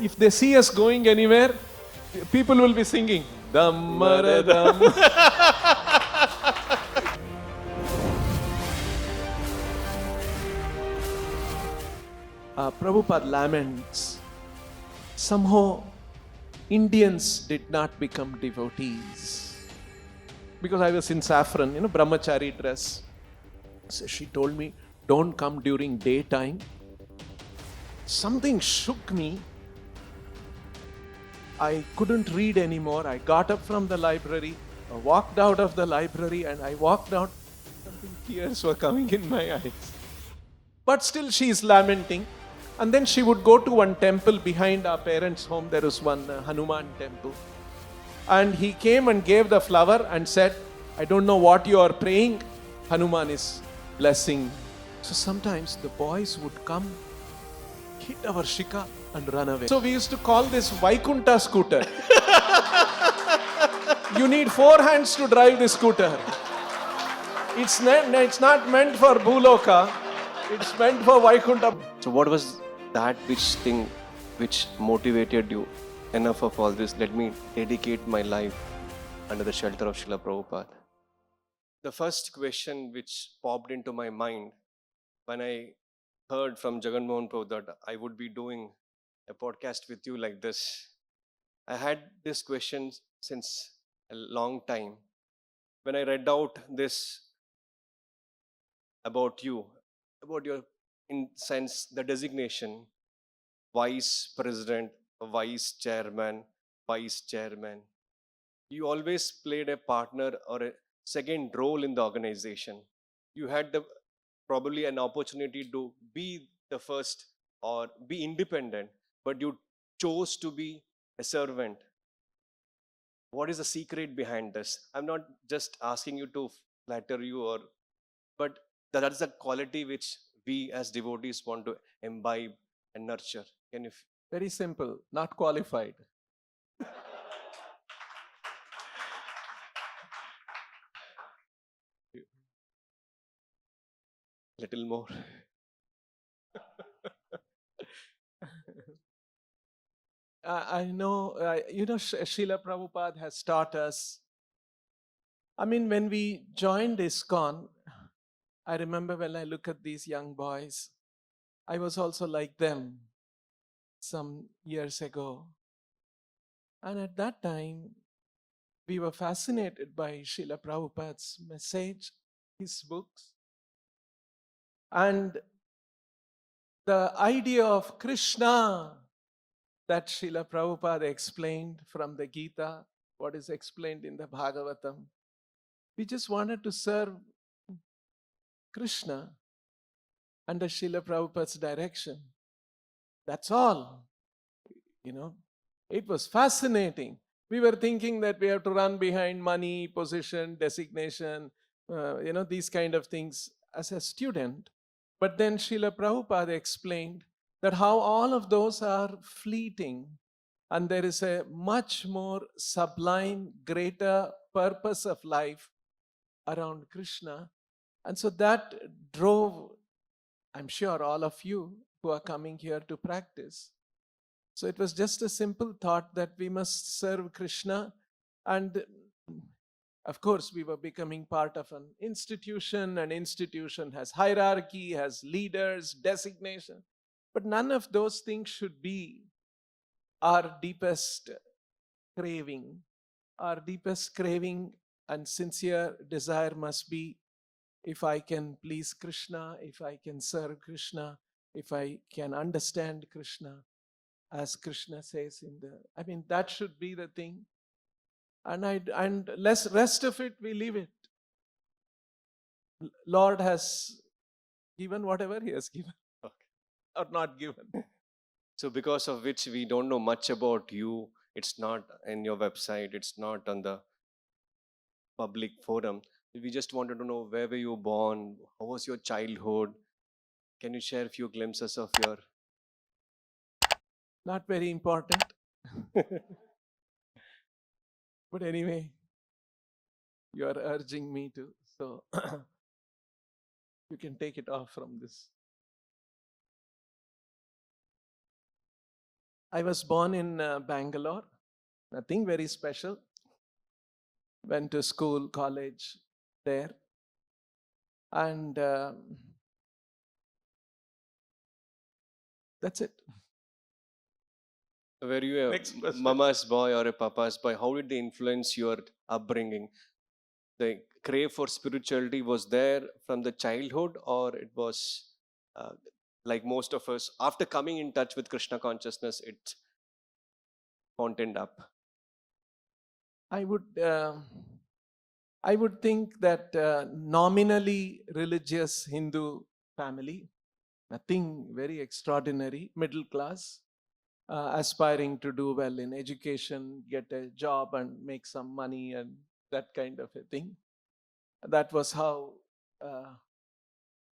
If they see us going anywhere, people will be singing Dum Maro Dum. Prabhupada laments, somehow Indians did not become devotees. Because I was in saffron, brahmachari dress. So she told me, don't come during daytime. Something shook me. I couldn't read anymore. I got up from the library, I walked out of the library, and I walked out. Something, tears were coming in my eyes. But still she is lamenting. And then she would go to one temple behind our parents' home. There is one Hanuman temple. And he came and gave the flower and said, I don't know what you are praying. Hanuman is blessing. So sometimes the boys would come, hit our shika and run away. So we used to call this Vaikunta scooter. You need 4 hands to drive this scooter. It's not meant for Bhuloka. It's meant for Vaikunta. So what was that which motivated you enough of all this? Let me dedicate my life under the shelter of Srila Prabhupada. The first question which popped into my mind when I heard from Jagan Mohan Prabhu that I would be doing a podcast with you like this, I had this question since a long time. When I read out this about you, about your, in sense, the designation, vice president, vice chairman, vice chairman, you always played a partner or a second role in the organization. You had probably an opportunity to be the first or be independent, but you chose to be a servant. What is the secret behind this? I'm not just asking you to flatter you, but that's the quality which we as devotees want to imbibe and nurture. Can you? Very simple, not qualified. Little more. I know, Srila Prabhupada has taught us. I mean, when we joined ISKCON, I remember when I look at these young boys, I was also like them some years ago. And at that time, we were fascinated by Srila Prabhupada's message, his books. And the idea of Krishna that Srila Prabhupada explained from the Gita, what is explained in the Bhagavatam. We just wanted to serve Krishna under Srila Prabhupada's direction. That's all. It was fascinating. We were thinking that we have to run behind money, position, designation, these kind of things as a student. But then Srila Prabhupada explained that how all of those are fleeting and there is a much more sublime, greater purpose of life around Krishna. And so that drove, I'm sure, all of you who are coming here to practice. So it was just a simple thought that we must serve Krishna. And of course, we were becoming part of an institution. An institution has hierarchy, has leaders, designation. But none of those things should be our deepest craving. Our deepest craving and sincere desire must be, if I can please Krishna, if I can serve Krishna, if I can understand Krishna, as Krishna says that should be the thing. And rest of it, we leave it. Lord has given whatever He has given. Okay. Or not given. So because of which we don't know much about you, it's not in your website, it's not on the public forum. We just wanted to know, where were you born? How was your childhood? Can you share a few glimpses of your... Not very important. But anyway, you are urging me to, so you can take it off from this. I was born in Bangalore, nothing very special. Went to school, college there. And that's it. Were you a Next question. mama's boy or a papa's boy? How did they influence your upbringing? The crave for spirituality was there from the childhood, or it was uh, like most of us, after coming in touch with Krishna consciousness, it fountained up? I would think that nominally religious Hindu family, nothing very extraordinary, middle class, aspiring to do well in education, get a job and make some money and that kind of a thing. That was how,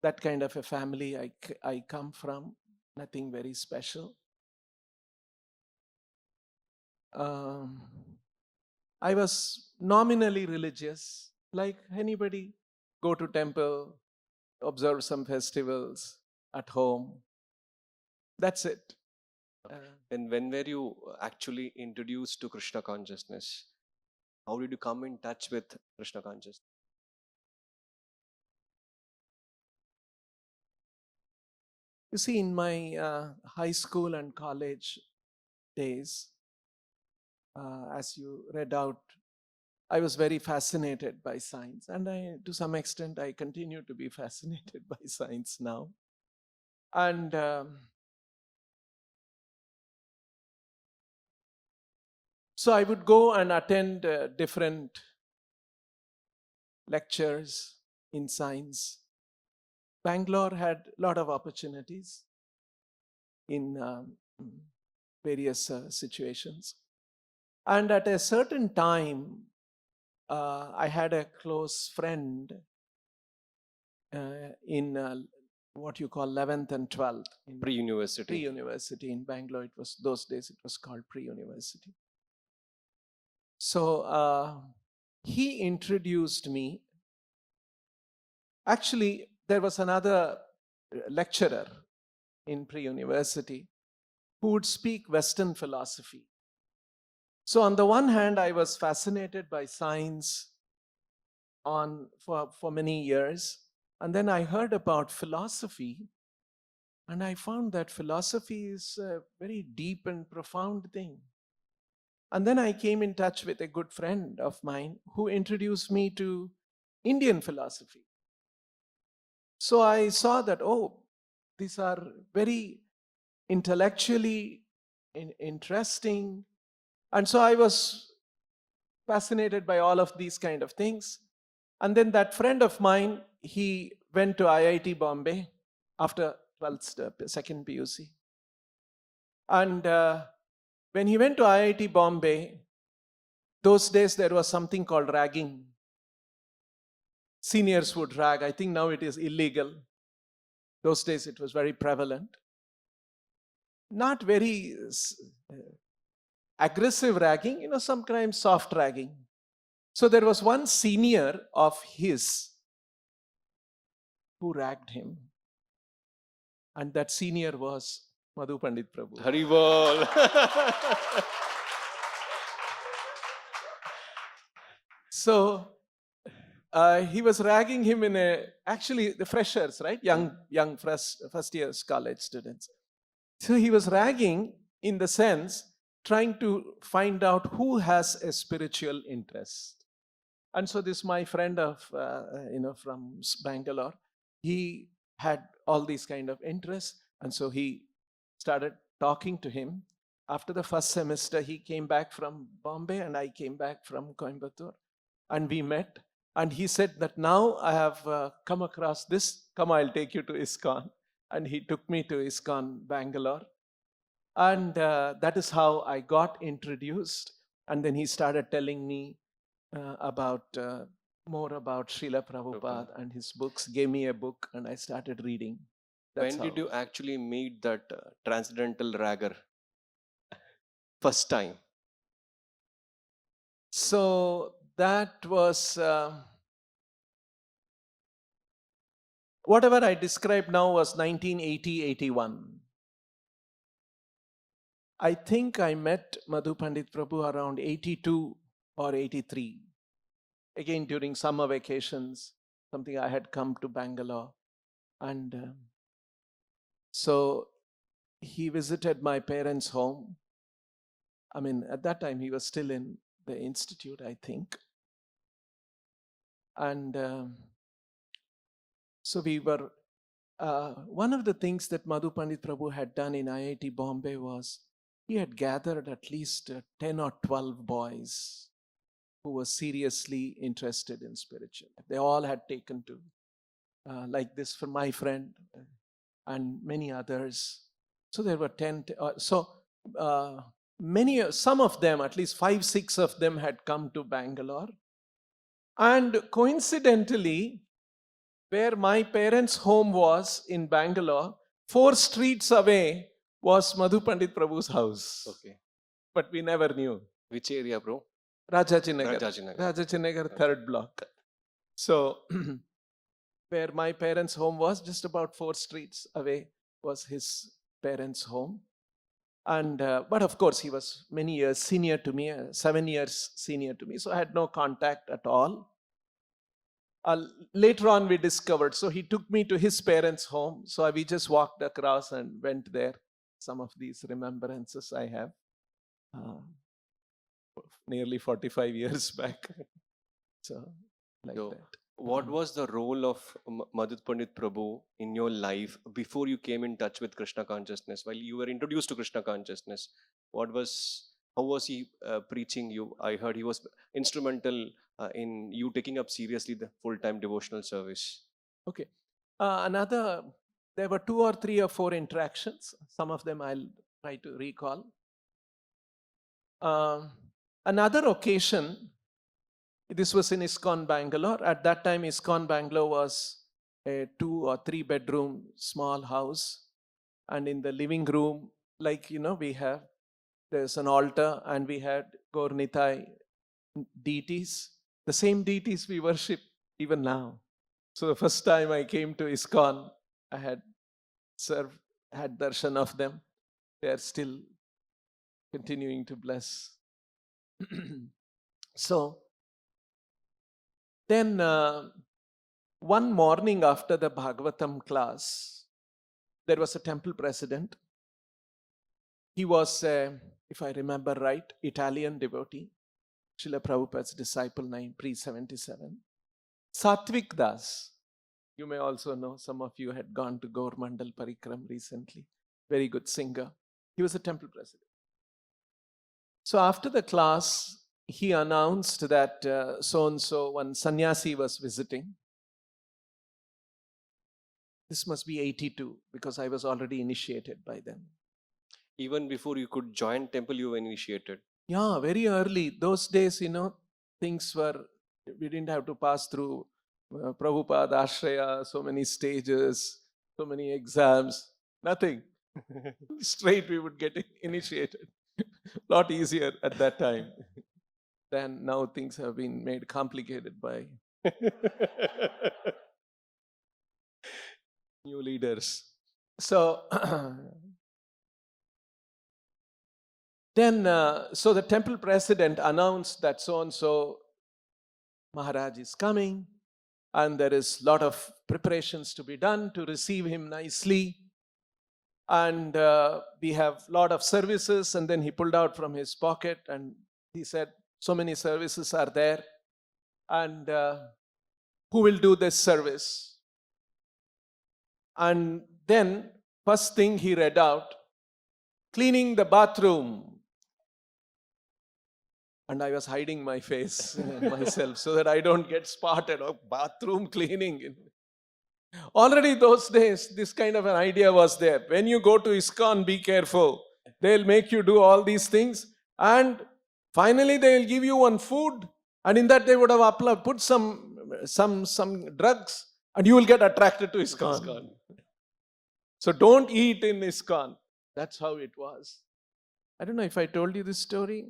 that kind of a family I come from, nothing very special. I was nominally religious, like anybody, go to temple, observe some festivals at home. That's it. Then when were you actually introduced to Krishna consciousness? How did you come in touch with Krishna consciousness? You see, in my high school and college days, as you read out, I was very fascinated by science, and to some extent, I continue to be fascinated by science now. And so I would go and attend different lectures in science. Bangalore had a lot of opportunities in various situations. And at a certain time, I had a close friend in what you call 11th and 12th. Pre-university. Pre-university in Bangalore. It was, those days it was called pre-university. So he introduced me. Actually, there was another lecturer in pre-university who would speak Western philosophy. So on the one hand, I was fascinated by science for many years. And then I heard about philosophy, and I found that philosophy is a very deep and profound thing. And then I came in touch with a good friend of mine who introduced me to Indian philosophy. So I saw that, oh, these are very intellectually interesting. And so I was fascinated by all of these kind of things. And then that friend of mine, he went to IIT Bombay after 12th, second PUC. And when he went to IIT Bombay, those days there was something called ragging. Seniors would rag. I think now it is illegal. Those days it was very prevalent. Not very aggressive ragging, sometimes soft ragging. So there was one senior of his who ragged him. And that senior was Madhu Pandit Prabhu. Hari Bol. So he was ragging him actually the freshers, right? Young first years college students. So he was ragging in the sense, trying to find out who has a spiritual interest. And so this, my friend from Bangalore, he had all these kind of interests. And so he started talking to him. After the first semester, he came back from Bombay and I came back from Coimbatore. And we met. And he said that now I have come across this. Come, I'll take you to ISKCON. And he took me to ISKCON Bangalore. And that is how I got introduced. And then he started telling me more about Srila Prabhupada and his books, gave me a book and I started reading. When did you actually meet that transcendental ragger? First time. So that was, whatever I described now was 1980-81. I think I met Madhu Pandit Prabhu around 82 or 83. Again, during summer vacations, something I had come to Bangalore. And so he visited my parents' home. I mean, at that time, he was still in the institute, I think. And so we were, one of the things that Madhu Pandit Prabhu had done in IIT Bombay was he had gathered at least 10 or 12 boys who were seriously interested in spirituality. They all had taken to, like this for my friend and many others. So there were 10, some of them, at least 5, 6 of them had come to Bangalore. And coincidentally, where my parents' home was in Bangalore, 4 streets away was Madhu Pandit Prabhu's house. Okay. But we never knew. Which area, bro? Rajachinagar. Rajachinagar. Rajachinagar, 3rd block. So, where my parents' home was, just about 4 streets away was his parents' home. And but of course, he was many years senior to me, 7 years senior to me. So I had no contact at all. Later on, we discovered. So he took me to his parents' home. So we just walked across and went there. Some of these remembrances I have. Nearly 45 years back. So, like So, that. what was the role of Madhu Pandit Prabhu in your life before you came in touch with Krishna consciousness? While you were introduced to Krishna consciousness, how was he preaching you? I heard he was instrumental in you taking up seriously the full-time devotional service. Okay. There were 2 or 3 or 4 interactions. Some of them I'll try to recall. Another occasion, this was in ISKCON Bangalore. At that time, ISKCON Bangalore was a 2 or 3 bedroom small house. And in the living room, like, there's an altar, and we had Gaur-Nitai deities. The same deities we worship even now. So the first time I came to ISKCON, I had darshan of them. They are still continuing to bless. So then one morning after the Bhagavatam class, there was a temple president. He was, if I remember right, Italian devotee, Srila Prabhupada's disciple, pre-77. Satvik Das. You may also know, some of you had gone to Gaur Mandal Parikram recently. Very good singer. He was a temple president. So after the class, he announced that so-and-so, one sannyasi was visiting. This must be 82, because I was already initiated by then. Even before you could join temple, you were initiated. Yeah, very early. Those days, things were, we didn't have to pass through Prabhupada, Akshaya, so many stages, so many exams, nothing. Straight we would get initiated. Lot easier at that time. Then now things have been made complicated by new leaders. So then, so the temple president announced that so-and-so Maharaj is coming, and there is a lot of preparations to be done to receive him nicely. And we have a lot of services. And then he pulled out from his pocket and he said, so many services are there. And who will do this service? And then first thing he read out, cleaning the bathroom. And I was hiding my face myself so that I don't get spotted. Oh, bathroom cleaning. Already those days, this kind of an idea was there. When you go to ISKCON, be careful. They'll make you do all these things. And finally, they'll give you one food. And in that, they would have put some drugs. And you will get attracted to ISKCON. So don't eat in ISKCON. That's how it was. I don't know if I told you this story.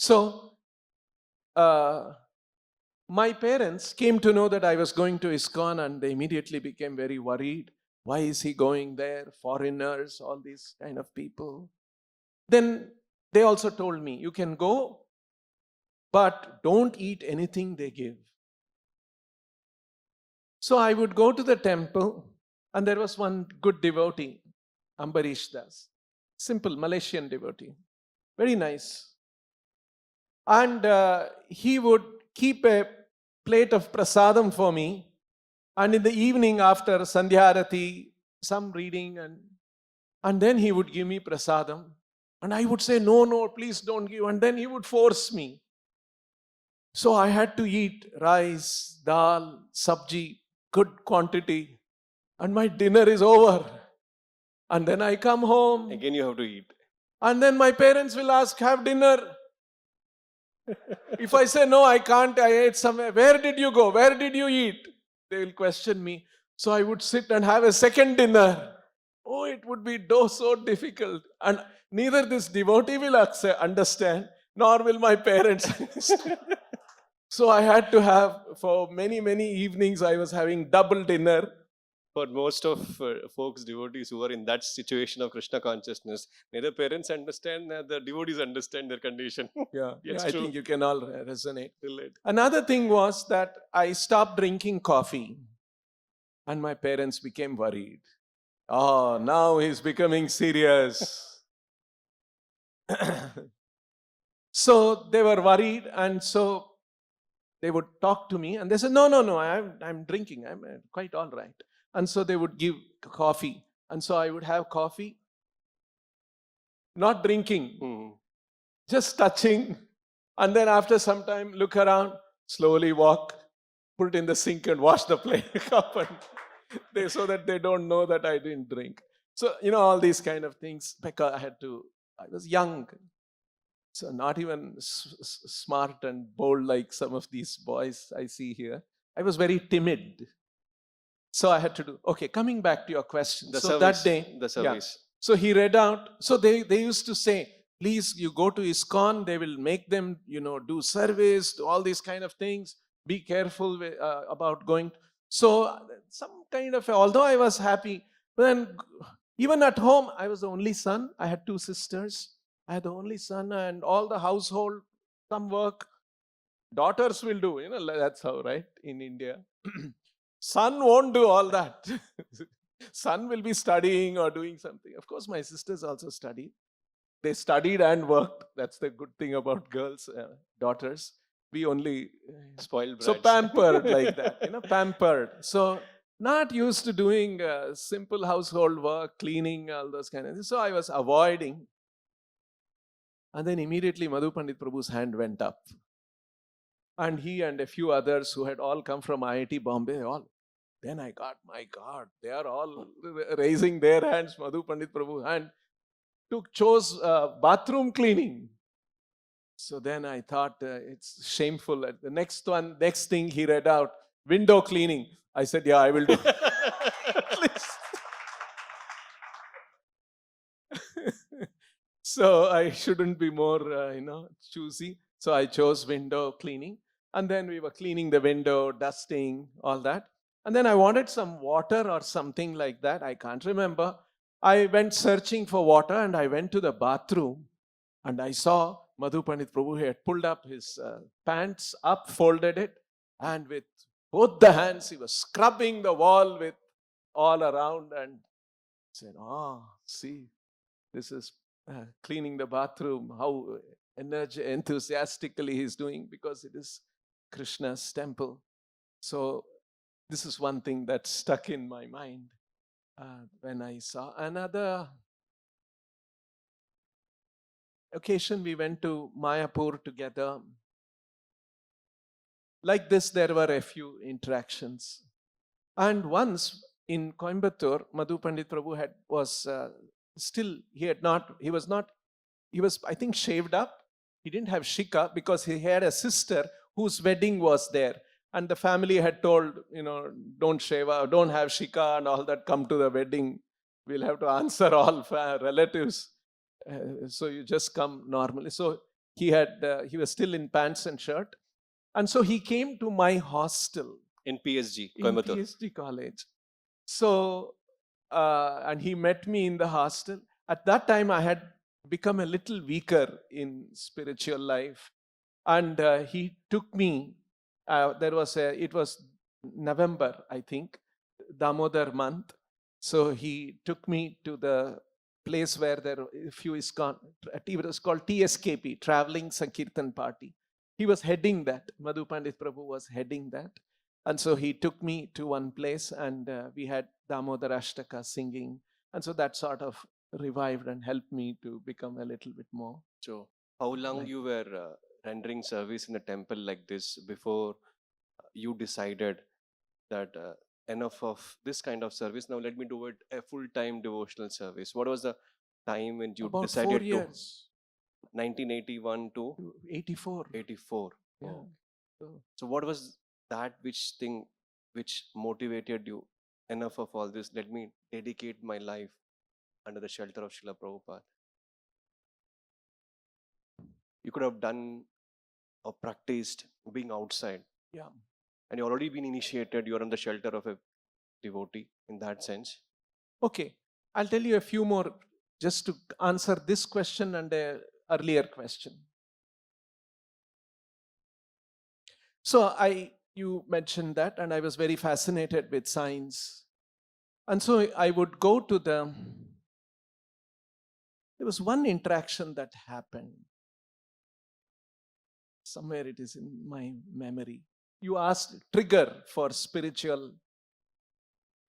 So, my parents came to know that I was going to ISKCON, and they immediately became very worried. Why is he going there? Foreigners, all these kind of people. Then they also told me, you can go, but don't eat anything they give. So I would go to the temple, and there was one good devotee, Ambarish Das, simple Malaysian devotee, very nice. And he would keep a plate of prasadam for me, and in the evening after Sandhya Arati, some reading, and then he would give me prasadam, and I would say, no, please don't give, and then he would force me. So I had to eat rice, dal, sabji, good quantity, and my dinner is over. And then I come home, Again, you have to eat. and then my parents will ask, have dinner? If I say, no, I can't, I ate somewhere, where did you go? Where did you eat? They will question me. So I would sit and have a second dinner. Oh, it would be so difficult. And neither this devotee will understand, nor will my parents understand. So I had to have, for many, many evenings, I was having double dinner. For most of folks, devotees who are in that situation of Krishna consciousness, neither parents understand, the devotees understand their condition. Yeah, It's I true. think you can all resonate. Relate. Another thing was that I stopped drinking coffee, and my parents became worried. Oh, now he's becoming serious. So they were worried, and so they would talk to me, and they said, no, I'm drinking, I'm quite all right. And so they would give coffee, and so I would have coffee, not drinking, just touching, and then after some time look around, slowly walk, put it in the sink and wash the plate cup, and so that they don't know that I didn't drink. So, all these kind of things, because I was young, so not even smart and bold like some of these boys I see here. I was very timid. So I had to do, okay, coming back to your question. The so service, that day, the service. So he read out, so they used to say, please, you go to ISKCON, they will make them, do service, do all these kind of things. Be careful about going. So some kind of, although I was happy, but then even at home, I was the only son. I had 2 sisters. I had the only son, and all the household, some work, daughters will do, that's how, right, in India. Son won't do all that. Son will be studying or doing something. Of course, my sisters also studied. They studied and worked. That's the good thing about girls, daughters. We only Spoiled brats. so pampered like that, pampered. So not used to doing simple household work, cleaning, all those kind of things. So I was avoiding. And then immediately Madhu Pandit Prabhu's hand went up. And he and a few others who had all come from IIT Bombay, then I got, my God, they are all raising their hands, Madhu Pandit Prabhu, and chose bathroom cleaning. So then I thought, it's shameful. The next thing he read out, window cleaning. I said, yeah, I will do. So I shouldn't be more, choosy. So I chose window cleaning. And then we were cleaning the window, dusting, all that. And then I wanted some water or something like that. I can't remember. I went searching for water, and I went to the bathroom, and I saw Madhu Pandit Prabhu. He had pulled up his pants up, folded it, and with both the hands, he was scrubbing the wall with all around, and said, see, this is cleaning the bathroom, how enthusiastically he's doing, because it is Krishna's temple. So this is one thing that stuck in my mind when I saw. Another occasion, we went to Mayapur together. Like this, there were a few interactions. And once in Coimbatore, Madhu Pandit Prabhu was, I think, shaved up. He didn't have shika because he had a sister whose wedding was there. And the family had told, don't shave, don't have shika and all that, come to the wedding. We'll have to answer all relatives. So you just come normally. So he was still in pants and shirt. And so he came to my hostel. In PSG, Coimbatore. In PSG college. So, and he met me in the hostel. At that time, I had become a little weaker in spiritual life. And he took me, it was November, I think, Damodar month. So he took me to the place where there were a few ISKCON, it was called TSKP, Traveling Sankirtan Party. He was heading that. Madhu Pandit Prabhu was heading that. And so he took me to one place, and we had Damodar Ashtaka singing. And so that sort of revived and helped me to become a little bit more. So, how long Like- you were rendering service in a temple like this before you decided that enough of this kind of service? Now let me do it a full-time devotional service. What was the time when you About decided 4 to? years. 1981 to 84. 84. Yeah. Oh. So, So what was that which motivated you? Enough of all this. Let me dedicate my life under the shelter of Srila Prabhupada. You could have done or practiced being outside. yeah. And you already been initiated. You're under the shelter of a devotee in that sense. Okay. I'll tell you a few more just to answer this question and a earlier question. So you mentioned that, and I was very fascinated with science. And so I would go to there was one interaction that happened. Somewhere it is in my memory. You asked trigger for spiritual.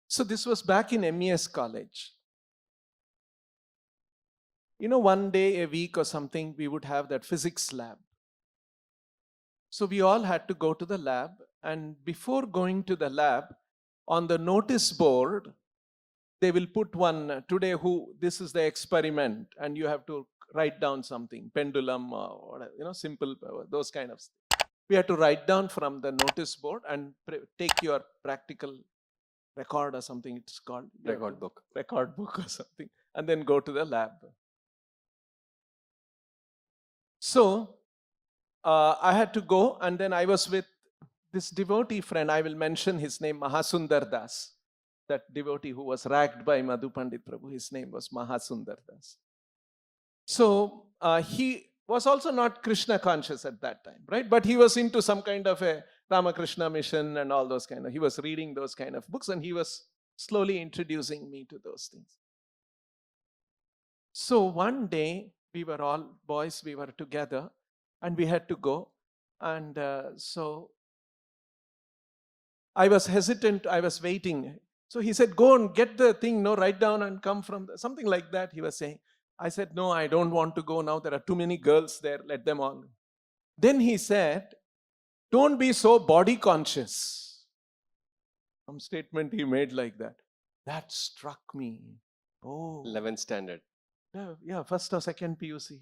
So this was back in MES college. You know, one day a week or something, we would have that physics lab. So we all had to go to the lab. And before going to the lab, on the notice board, they will put one, today this is the experiment, and you have to write down something, pendulum or whatever, simple, those kind of stuff. We had to write down from the notice board and take your practical record or something it's called. Record book. Record book or something, and then go to the lab. So I had to go, and then I was with this devotee friend. I will mention his name, Mahasundar Das. That devotee who was ragged by Madhu Pandit Prabhu, his name was Mahasundar Das. So he was also not Krishna conscious at that time, right? But he was into some kind of a Ramakrishna mission and all those kind of, he was reading those kind of books, and he was slowly introducing me to those things. So one day, we were all boys, we were together, and we had to go. And so I was hesitant, I was waiting. So he said, go and get the thing, write down and come from something like that, he was saying. I said, no, I don't want to go now. There are too many girls there, let them all. Then he said, don't be so body conscious. Some statement he made like that. That struck me. Oh. 11th standard. Yeah, first or second PUC.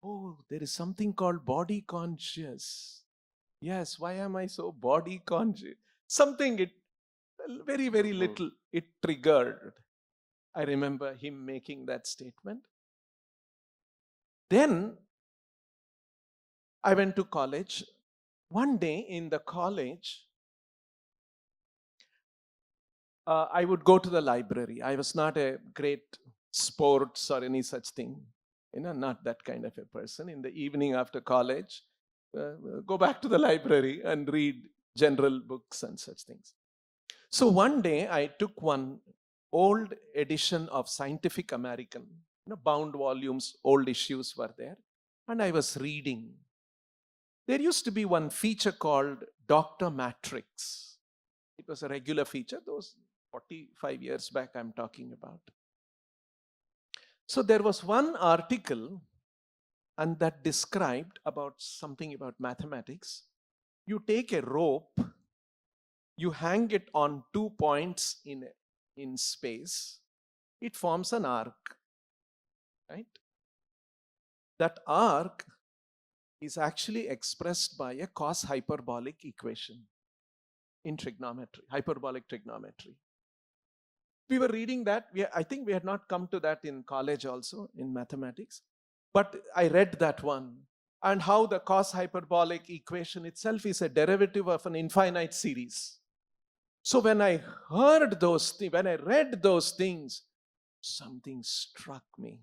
Oh, there is something called body conscious. Yes, why am I so body conscious? Something, very, very little, it triggered. I remember him making that statement. Then I went to college. One day in the college, I would go to the library. I was not a great sports or any such thing. Not that kind of a person. In the evening after college, go back to the library and read general books and such things. So one day I took one old edition of Scientific American, bound volumes, old issues were there, and I was reading. There used to be one feature called Dr. Matrix. It was a regular feature, those 45 years back I'm talking about. So there was one article, and that described about something about mathematics. You take a rope, you hang it on 2 points in space, it forms an arc, right? That arc is actually expressed by a cos hyperbolic equation in trigonometry, hyperbolic trigonometry. We were reading that. I think we had not come to that in college also, in mathematics. But I read that one, and how the cos hyperbolic equation itself is a derivative of an infinite series. So when I heard those things, when I read those things, something struck me.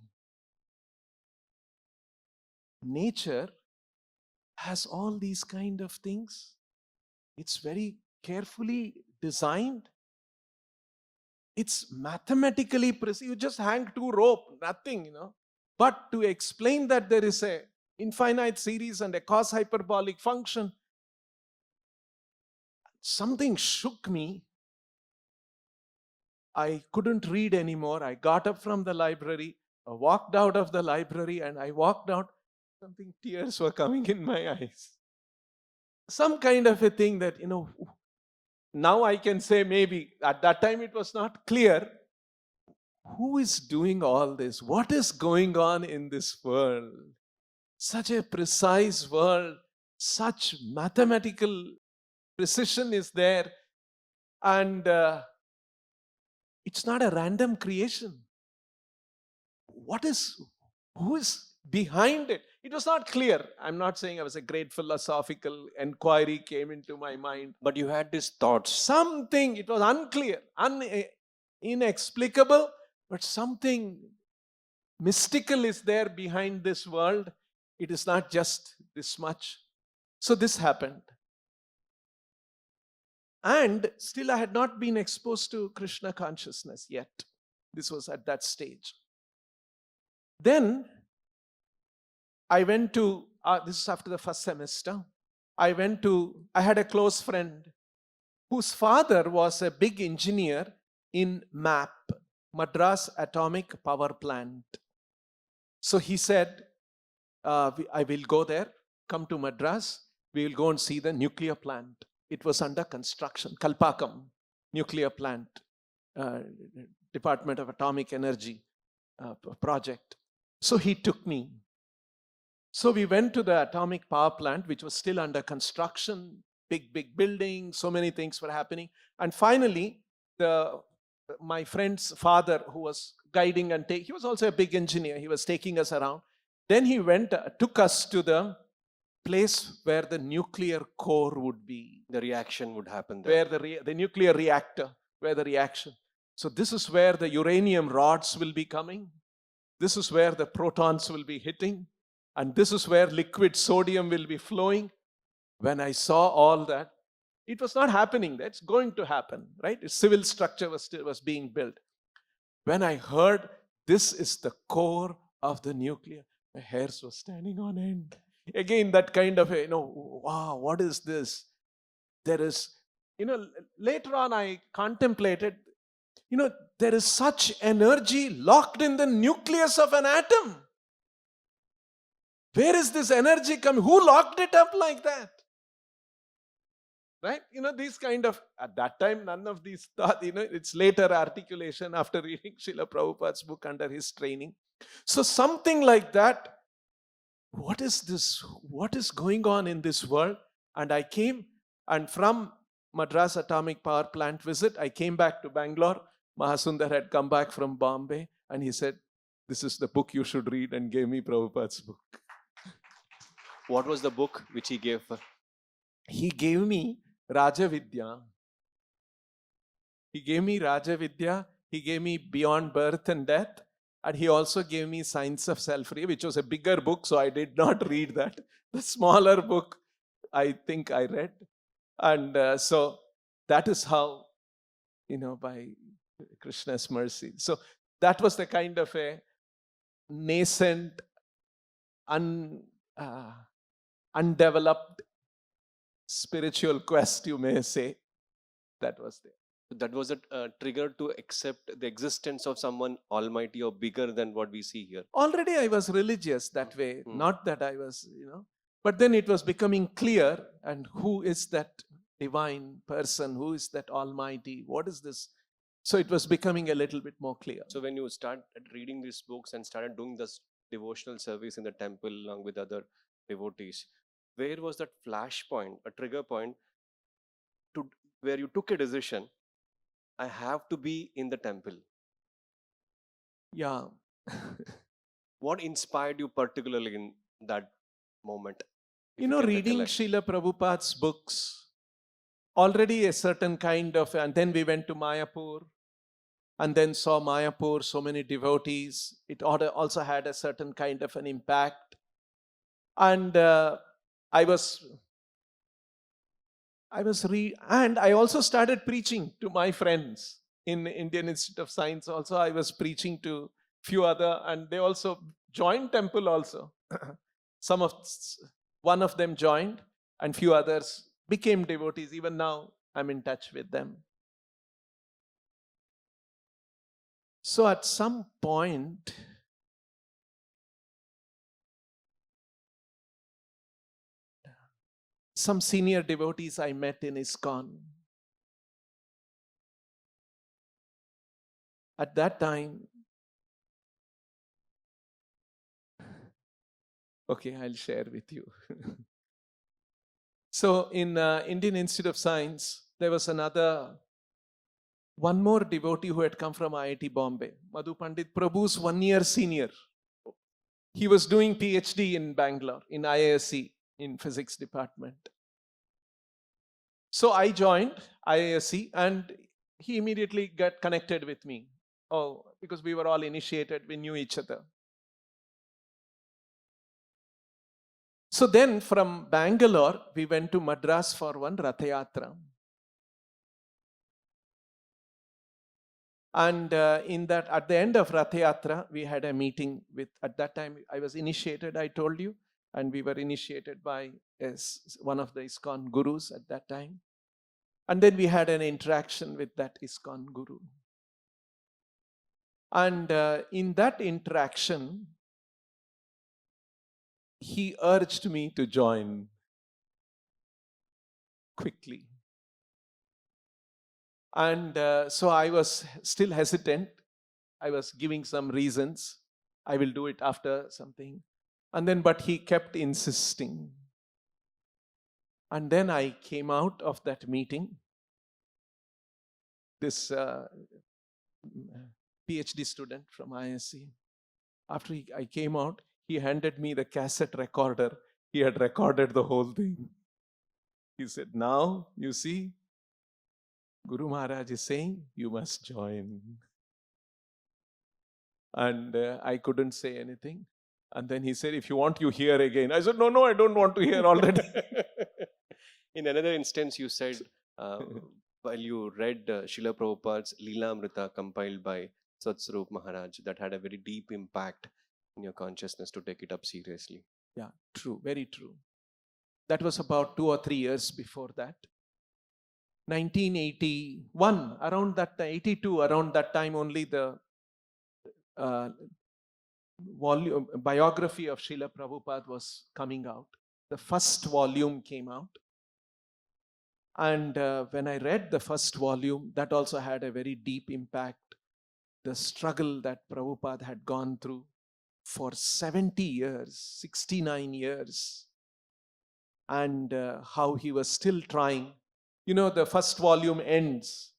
nature has all these kind of things. It's very carefully designed. It's mathematically precise. You just hang two rope, nothing, But to explain that there is a infinite series and a cos hyperbolic function, something shook me. I couldn't read anymore. I got up from the library, I walked out of the library, and I walked out. Something, tears were coming in my eyes. Some kind of a thing that, now I can say maybe at that time it was not clear. Who is doing all this? What is going on in this world? Such a precise world, such mathematical precision is there, and it's not a random creation. Who is behind it? It was not clear. I'm not saying I was a great philosophical inquiry came into my mind. But you had these thoughts. Something, it was unclear, inexplicable, but something mystical is there behind this world. It is not just this much. So this happened. And still I had not been exposed to Krishna consciousness yet. This was at that stage. Then I went to, this is after the first semester, I had a close friend whose father was a big engineer in MAP, Madras Atomic Power Plant. So he said, I will go there, come to Madras, we will go and see the nuclear plant. It was under construction, Kalpakam nuclear plant, Department of Atomic Energy project. So he took me. So we went to the atomic power plant, which was still under construction, big building, so many things were happening. And finally, my friend's father, who was guiding and he was also a big engineer, he was taking us around. Then he took us to the place where the nuclear core would be. The reaction would happen there. Where the nuclear reactor, where the reaction. So this is where the uranium rods will be coming. This is where the protons will be hitting. And this is where liquid sodium will be flowing. When I saw all that, it was not happening. That's going to happen, right? A civil structure was being built. When I heard this is the core of the nuclear, my hairs were standing on end. Again, that kind of wow, what is this? There is, later on I contemplated, there is such energy locked in the nucleus of an atom. Where is this energy coming? Who locked it up like that? Right? These kind of, at that time, none of these thought, it's later articulation after reading Srila Prabhupada's book under his training. So something like that. What is this? What is going on in this world? And I came, and from Madras Atomic Power Plant visit, I came back to Bangalore. Mahasundar had come back from Bombay, and he said, this is the book you should read, and gave me Prabhupada's book. What was the book which he gave? He gave me Rajavidya. He gave me Rajavidya. He gave me Beyond Birth and Death. And he also gave me Science of Self-Reliance, which was a bigger book, so I did not read that. The smaller book, I think I read. And so that is how, by Krishna's mercy. So that was the kind of a nascent, undeveloped spiritual quest, you may say, that was there. That was a trigger to accept the existence of someone almighty or bigger than what we see here. Already I was religious that way, not that I was, but then it was becoming clear, and who is that divine person? Who is that almighty? What is this? So it was becoming a little bit more clear. So when you started reading these books and started doing this devotional service in the temple along with other devotees, where was that flash point, a trigger point, where you took a decision, I have to be in the temple? Yeah. What inspired you particularly in that moment? Reading Srila Prabhupada's books, already a certain kind of, and then we went to Mayapur, and then saw Mayapur, so many devotees. It also had a certain kind of an impact. And I also started preaching to my friends in Indian Institute of Science. Also, I was preaching to few other, and they also joined temple also. One of them joined, and few others became devotees. Even now, I'm in touch with them. So at some point, some senior devotees I met in ISKCON. At that time, okay, I'll share with you. So in Indian Institute of Science, there was one more devotee who had come from IIT Bombay, Madhu Pandit Prabhu's 1 year senior. He was doing PhD in Bangalore, in IISc, in physics department. So I joined IISc, and he immediately got connected with me. Oh, because we were all initiated, we knew each other. So then from Bangalore, we went to Madras for one Ratha Yatra. And at the end of Ratha Yatra, we had a meeting with, at that time, I was initiated, I told you, and we were initiated by one of the ISKCON gurus at that time. And then we had an interaction with that ISKCON guru. And in that interaction, he urged me to join quickly. And so I was still hesitant. I was giving some reasons. I will do it after something. And then, but he kept insisting. And then I came out of that meeting. This PhD student from ISC. After I came out, he handed me the cassette recorder. He had recorded the whole thing. He said, now, you see, Guru Maharaj is saying, you must join. And I couldn't say anything. And then he said, if you want, you hear again. I said, no, I don't want to hear already. In another instance, you said, while you read Srila Prabhupada's Lambretta compiled by Satswarup Maharaj, that had a very deep impact in your consciousness to take it up seriously. Yeah, true, very true. That was about 2 or 3 years before that. 1981, around that 82, around that time only the biography of Srila Prabhupada was coming out. The first volume came out. And when I read the first volume, that also had a very deep impact. The struggle that Prabhupada had gone through for 70 years, 69 years, and how he was still trying. You know, the first volume ends.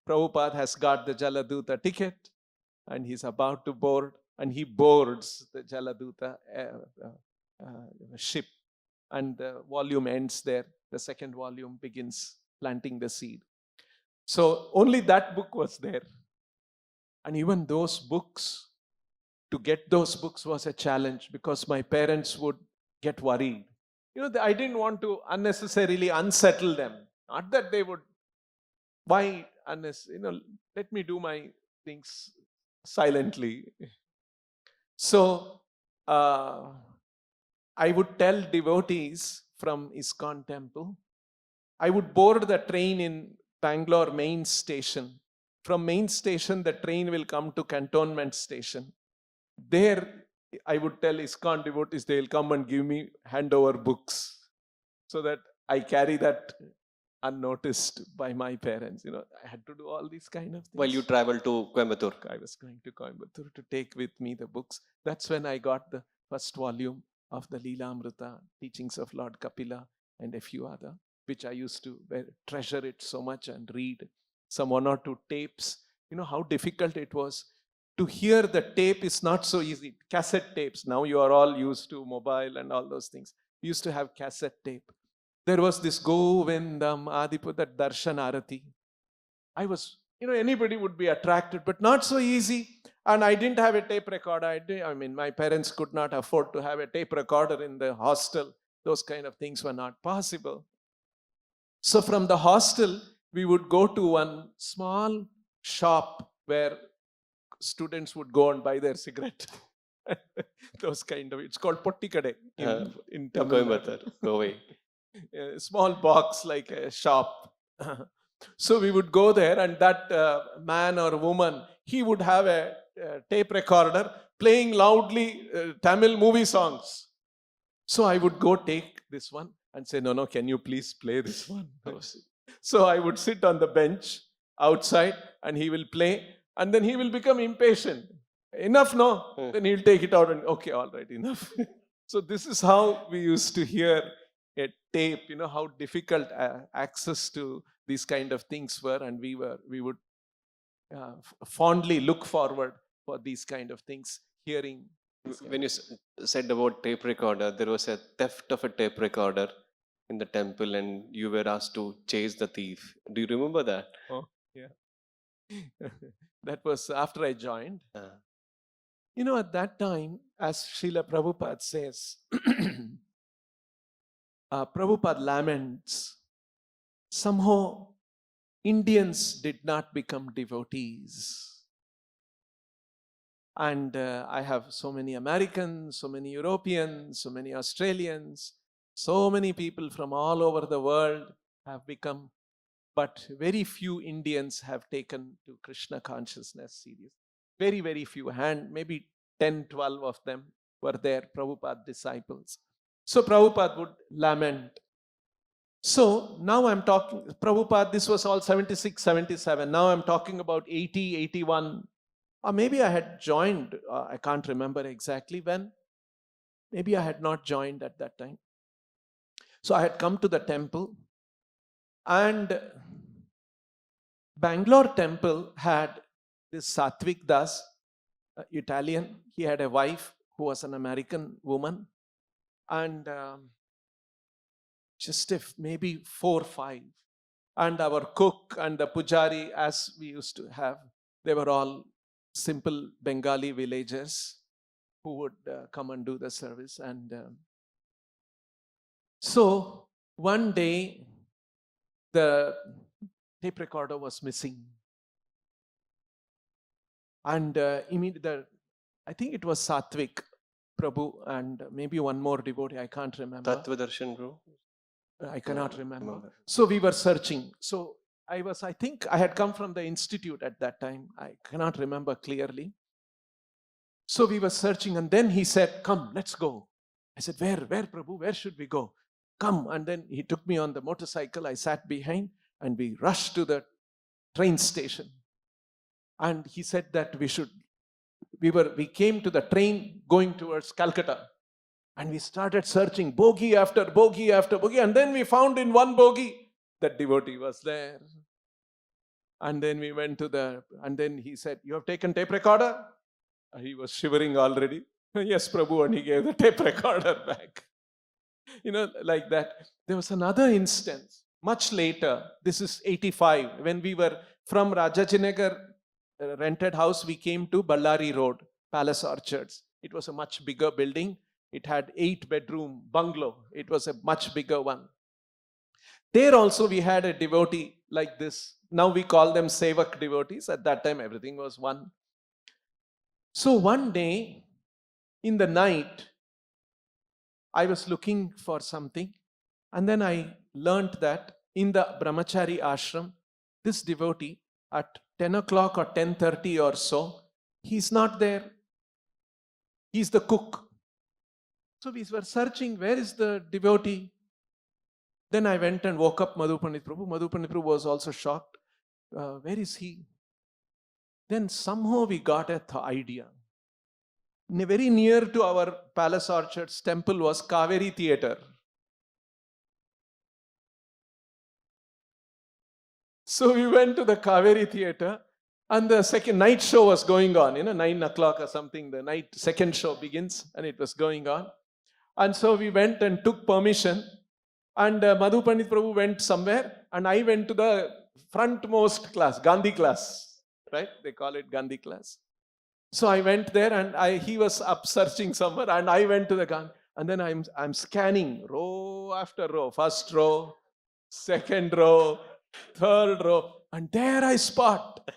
Prabhupada has got the Jaladuta ticket, and he's about to board, and he boards the Jaladuta ship, and the volume ends there. The second volume begins planting the seed. So only that book was there. And even those books, to get those books was a challenge, because my parents would get worried. You know, I didn't want to unnecessarily unsettle them. Not that they would, why, let me do my things silently. So I would tell devotees from ISKCON temple, I would board the train in Bangalore main station. From main station, the train will come to cantonment station. There, I would tell ISKCON devotees, they will come and give me handover books, so that I carry that unnoticed by my parents. You know, I had to do all these kind of things. While you traveled to Coimbatore. I was going to Coimbatore to take with me the books. That's when I got the first volume of the Lilamrita, teachings of Lord Kapila, and a few other, which I used to treasure it so much and read. Some 1 or 2 tapes. You know how difficult it was. To hear the tape is not so easy. Cassette tapes. Now you are all used to mobile and all those things. We used to have cassette tape. There was this Govindam Adiputta Darshan Arati. I was, anybody would be attracted, but not so easy. And I didn't have a tape recorder. My parents could not afford to have a tape recorder in the hostel. Those kind of things were not possible. So from the hostel, we would go to one small shop where students would go and buy their cigarette. Those kind of, it's called Pottikade in Tamil Nadu. Coimbatore, Goa. A small box like a shop. So we would go there, and that man or woman, he would have a tape recorder playing loudly Tamil movie songs. So I would go take this one and say, no, can you please play this one? So I would sit on the bench outside and he will play, and then he will become impatient. Enough, no? Then he'll take it out and, okay, all right, enough. So this is how we used to hear a tape, how difficult access to these kind of things were, and we would fondly look forward for these kind of things, hearing. When you said about tape recorder, there was a theft of a tape recorder in the temple and you were asked to chase the thief. Do you remember that? Oh, yeah. That was after I joined. At that time, as Srila Prabhupada says, Prabhupada laments, somehow Indians did not become devotees. And I have so many Americans, so many Europeans, so many Australians, so many people from all over the world have become, but very few Indians have taken to Krishna consciousness seriously. Very, very few, maybe 10, 12 of them were there, Prabhupada disciples. So Prabhupada would lament. So now I'm talking, Prabhupada, this was all 76, 77. Now I'm talking about 80, 81. Or maybe I had joined, I can't remember exactly when. Maybe I had not joined at that time. So I had come to the temple, and Bangalore temple had this Satvik Das, Italian. He had a wife who was an American woman, and just maybe 4 or 5. And our cook and the pujari, as we used to have, they were all simple Bengali villagers who would come and do the service. And so one day, the tape recorder was missing. And immediately, I think it was Satvik Prabhu and maybe one more devotee, I can't remember. Tattvadarshan, bro? I cannot remember. So we were searching. So I think I had come from the institute at that time. I cannot remember clearly. So we were searching, and then he said, come, let's go. I said, where Prabhu? Where should we go? Come. And then he took me on the motorcycle. I sat behind, and we rushed to the train station. And he said that we came to the train going towards Calcutta. And we started searching bogie after bogie after bogie. And then we found in one bogie that devotee was there. And then we went and then he said, you have taken tape recorder? He was shivering already. Yes, Prabhu. And he gave the tape recorder back. Like that. There was another instance much later. This is 85. When we were from Rajajinagar rented house, we came to Ballari Road, Palace Orchards. It was a much bigger building. It had 8-bedroom bungalow. It was a much bigger one. There also we had a devotee like this. Now we call them Sevak devotees. At that time everything was one. So one day in the night, I was looking for something, and then I learnt that in the Brahmachari ashram, this devotee at 10 o'clock or 10:30 or so, he's not there. He's the cook. So we were searching, where is the devotee? Then I went and woke up Madhu Pandit Prabhu. Madhu Pandit Prabhu was also shocked. Where is he? Then somehow we got an idea. Very near to our Palace Orchards temple was Kaveri Theatre. So we went to the Kaveri Theatre, and the second night show was going on, 9 o'clock or something, the second show begins, and it was going on. And so we went and took permission, and Madhu Pandit Prabhu went somewhere, and I went to the frontmost class, Gandhi class, right? They call it Gandhi class. So I went there and he was up searching somewhere and I went to the gun. And then I'm scanning row after row. First row, second row, third row. And there I spot.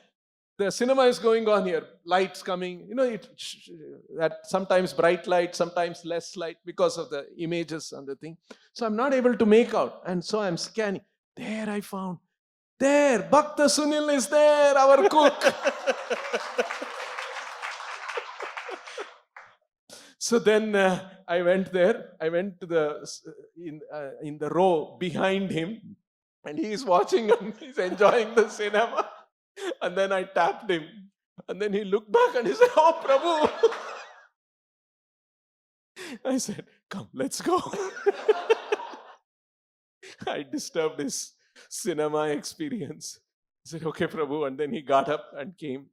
The cinema is going on here. Lights coming. That sometimes bright light, sometimes less light because of the images and the thing. So I'm not able to make out. And so I'm scanning. There I found. There, Bhakta Sunil is there, our cook. So then I went there. I went to in the row behind him, and he is watching and he's enjoying the cinema. And then I tapped him, and then he looked back and he said, "Oh, Prabhu." I said, "Come, let's go." I disturbed his cinema experience. He said, "Okay, Prabhu," and then he got up and came,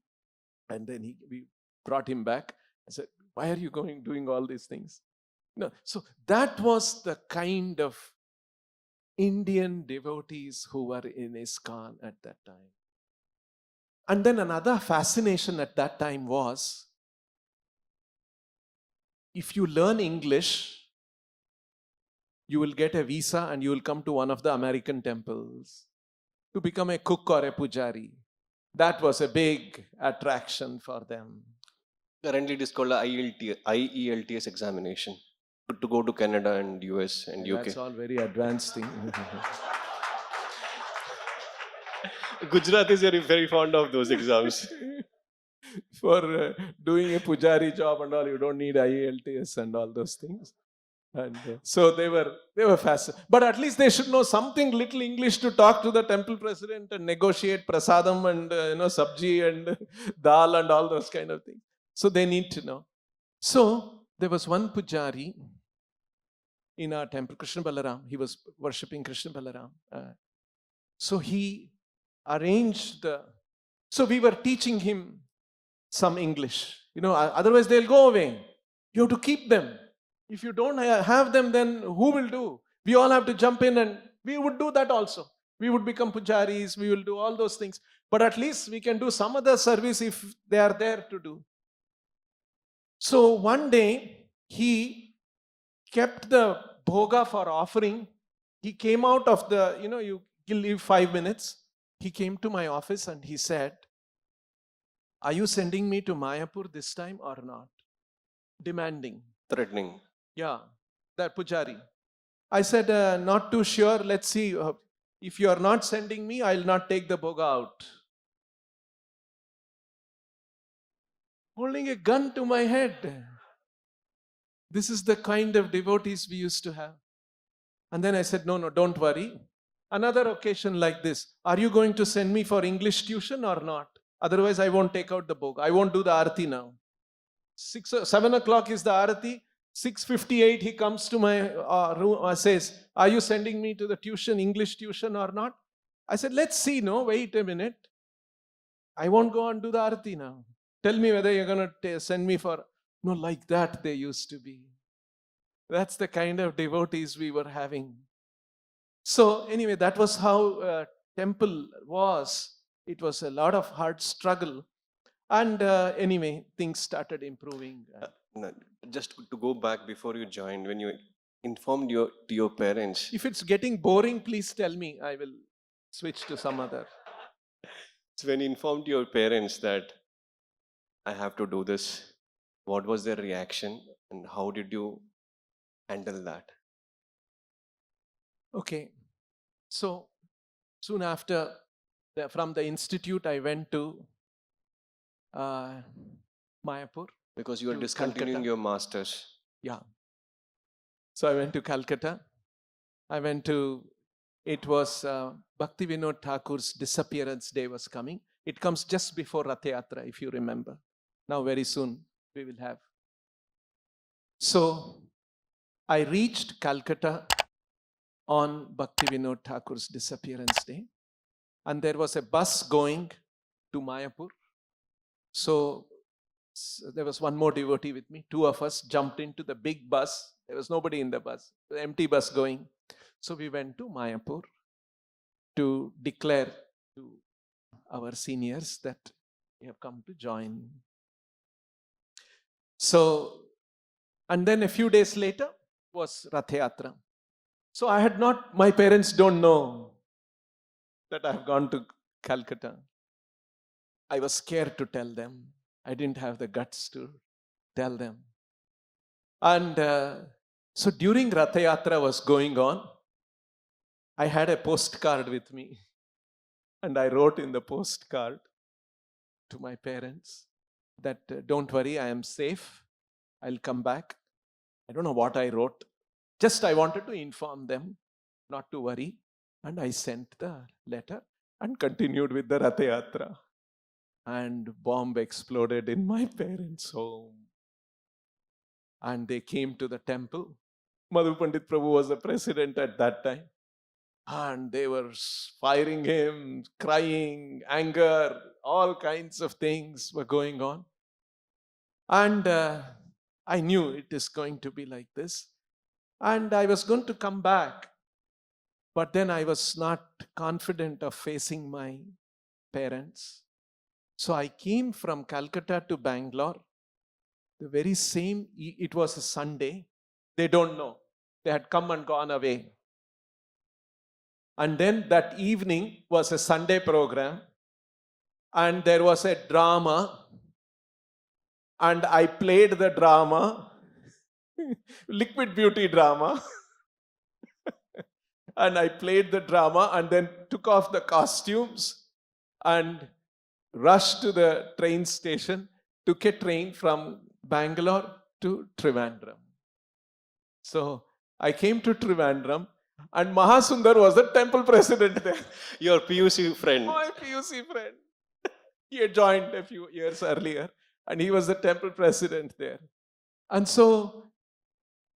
and then we brought him back. I said, "Why are you doing all these things?" No. So that was the kind of Indian devotees who were in ISKCON at that time. And then another fascination at that time was, if you learn English, you will get a visa and you will come to one of the American temples to become a cook or a pujari. That was a big attraction for them. Currently, it is called a IELTS examination to go to Canada and US and UK. That's all very advanced thing. Gujaratis are very fond of those exams. For doing a pujari job and all, you don't need IELTS and all those things. And so they were fascinated. But at least they should know something little English to talk to the temple president and negotiate prasadam and sabji and dal and all those kind of things. So they need to know. So there was one pujari in our temple, Krishna Balaram. He was worshipping Krishna Balaram. So he arranged so we were teaching him some English. Otherwise they'll go away. You have to keep them. If you don't have them, then who will do? We all have to jump in, and we would do that also. We would become pujaris, we will do all those things. But at least we can do some other service if they are there to do. So one day, he kept the bhoga for offering. He came out of you leave 5 minutes. He came to my office and he said, "Are you sending me to Mayapur this time or not?" Demanding. Threatening. Yeah, that pujari. I said, "Not too sure. Let's see. If you are not sending me, I'll not take the bhoga out." Holding a gun to my head. This is the kind of devotees we used to have. And then I said, no, don't worry. Another occasion like this, "Are you going to send me for English tuition or not? Otherwise, I won't take out the bhoga. I won't do the arati now." 7 o'clock is the arati. 6:58, he comes to my room, says, "Are you sending me to the tuition, English tuition or not?" I said, "Let's see, wait a minute. I won't go and do the arati now. Tell me whether you're going to send me for..." No, like that they used to be. That's the kind of devotees we were having. So anyway, that was how temple was. It was a lot of hard struggle. And anyway, things started improving. Just to go back before you joined, when you informed to your parents. If it's getting boring, please tell me. I will switch to some other. So when you informed your parents that I have to do this, what was their reaction and how did you handle that? Okay. So soon after, from the institute, I went to Mayapur. Because you are discontinuing your masters. Yeah. So I went to Calcutta. It was Bhakti Vinod Thakur's disappearance day was coming. It comes just before Rath Yatra, if you remember. Now very soon we will have. So I reached Calcutta on Bhakti Vinod Thakur's disappearance day. And there was a bus going to Mayapur. So there was one more devotee with me. 2 of us jumped into the big bus. There was nobody in the bus. The empty bus going. So we went to Mayapur to declare to our seniors that we have come to join. So, and then a few days later was Rath Yatra. So I had not, my parents don't know that I have gone to Calcutta. I was scared to tell them. I didn't have the guts to tell them. And so during Rath Yatra was going on, I had a postcard with me. And I wrote in the postcard to my parents that don't worry, I am safe. I'll come back. I don't know what I wrote. Just I wanted to inform them not to worry. And I sent the letter and continued with the Rath Yatra. And bomb exploded in my parents' home. And they came to the temple. Madhu Pandit Prabhu was the president at that time. And they were firing him, crying, anger, all kinds of things were going on. And I knew it is going to be like this. And I was going to come back. But then I was not confident of facing my parents. So I came from Calcutta to Bangalore. The very same, it was a Sunday. They don't know. They had come and gone away. And then that evening was a Sunday program. And there was a drama. And I played the drama. Liquid Beauty drama. And I played the drama and then took off the costumes and rushed to the train station, took a train from Bangalore to Trivandrum. So I came to Trivandrum and Mahasundar was the temple president there. Your PUC friend. My PUC friend. He had joined a few years earlier and he was the temple president there. And so,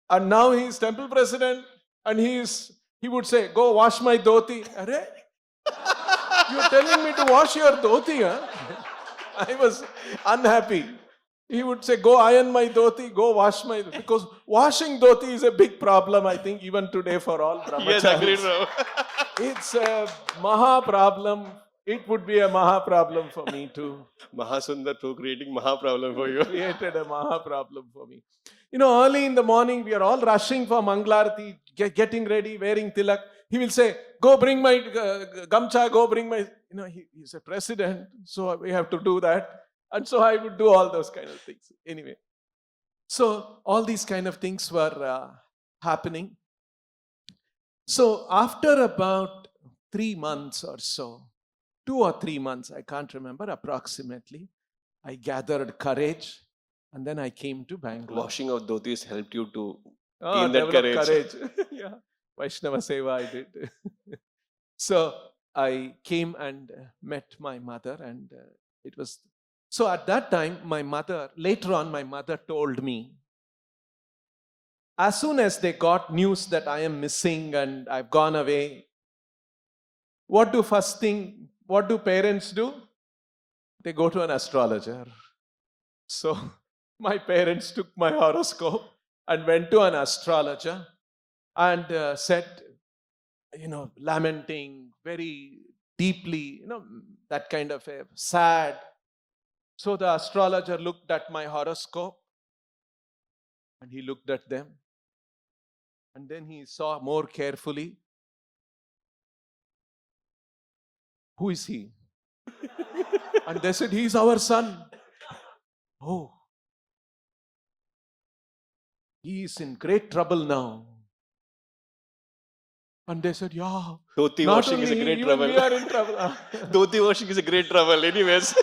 and now he is temple president and he would say, go wash my dhoti. Arre? You're telling me to wash your dhoti, huh? I was unhappy. He would say, go iron my dhoti, go wash my dhoti. Because washing dhoti is a big problem, I think, even today for all brahmacharis. Yes, agreed, bro. It's a maha problem. It would be a maha problem for me too. Mahasundar Prabhu creating maha problem for you. Created a maha problem for me. You know, early in the morning, we are all rushing for Mangalarti, getting ready, wearing tilak. He will say, go bring my gamcha, go bring my, you know, he's a president, so we have to do that. And so I would do all those kind of things. Anyway, so all these kind of things were happening. So after about 3 months or so, 2 or 3 months, I can't remember approximately, I gathered courage and then I came to Bangalore. Washing of dhotis helped you to Oh, gain that courage. Yeah, Vaishnava Seva I did. So I came and met my mother and it was, so at that time my mother, later on my mother told me, as soon as they got news that I am missing and I've gone away, what do parents do? They go to an astrologer. So my parents took my horoscope and went to an astrologer and said, you know, lamenting very deeply, you know, that kind of a sad. So the astrologer looked at my horoscope and he looked at them and then he saw more carefully. Who is he? And they said, he is our son. Oh, he is in great trouble now. And they said, yeah. Dhoti not washing is a only great he, trouble. even we are in trouble. Dhoti washing is a great trouble. Anyways.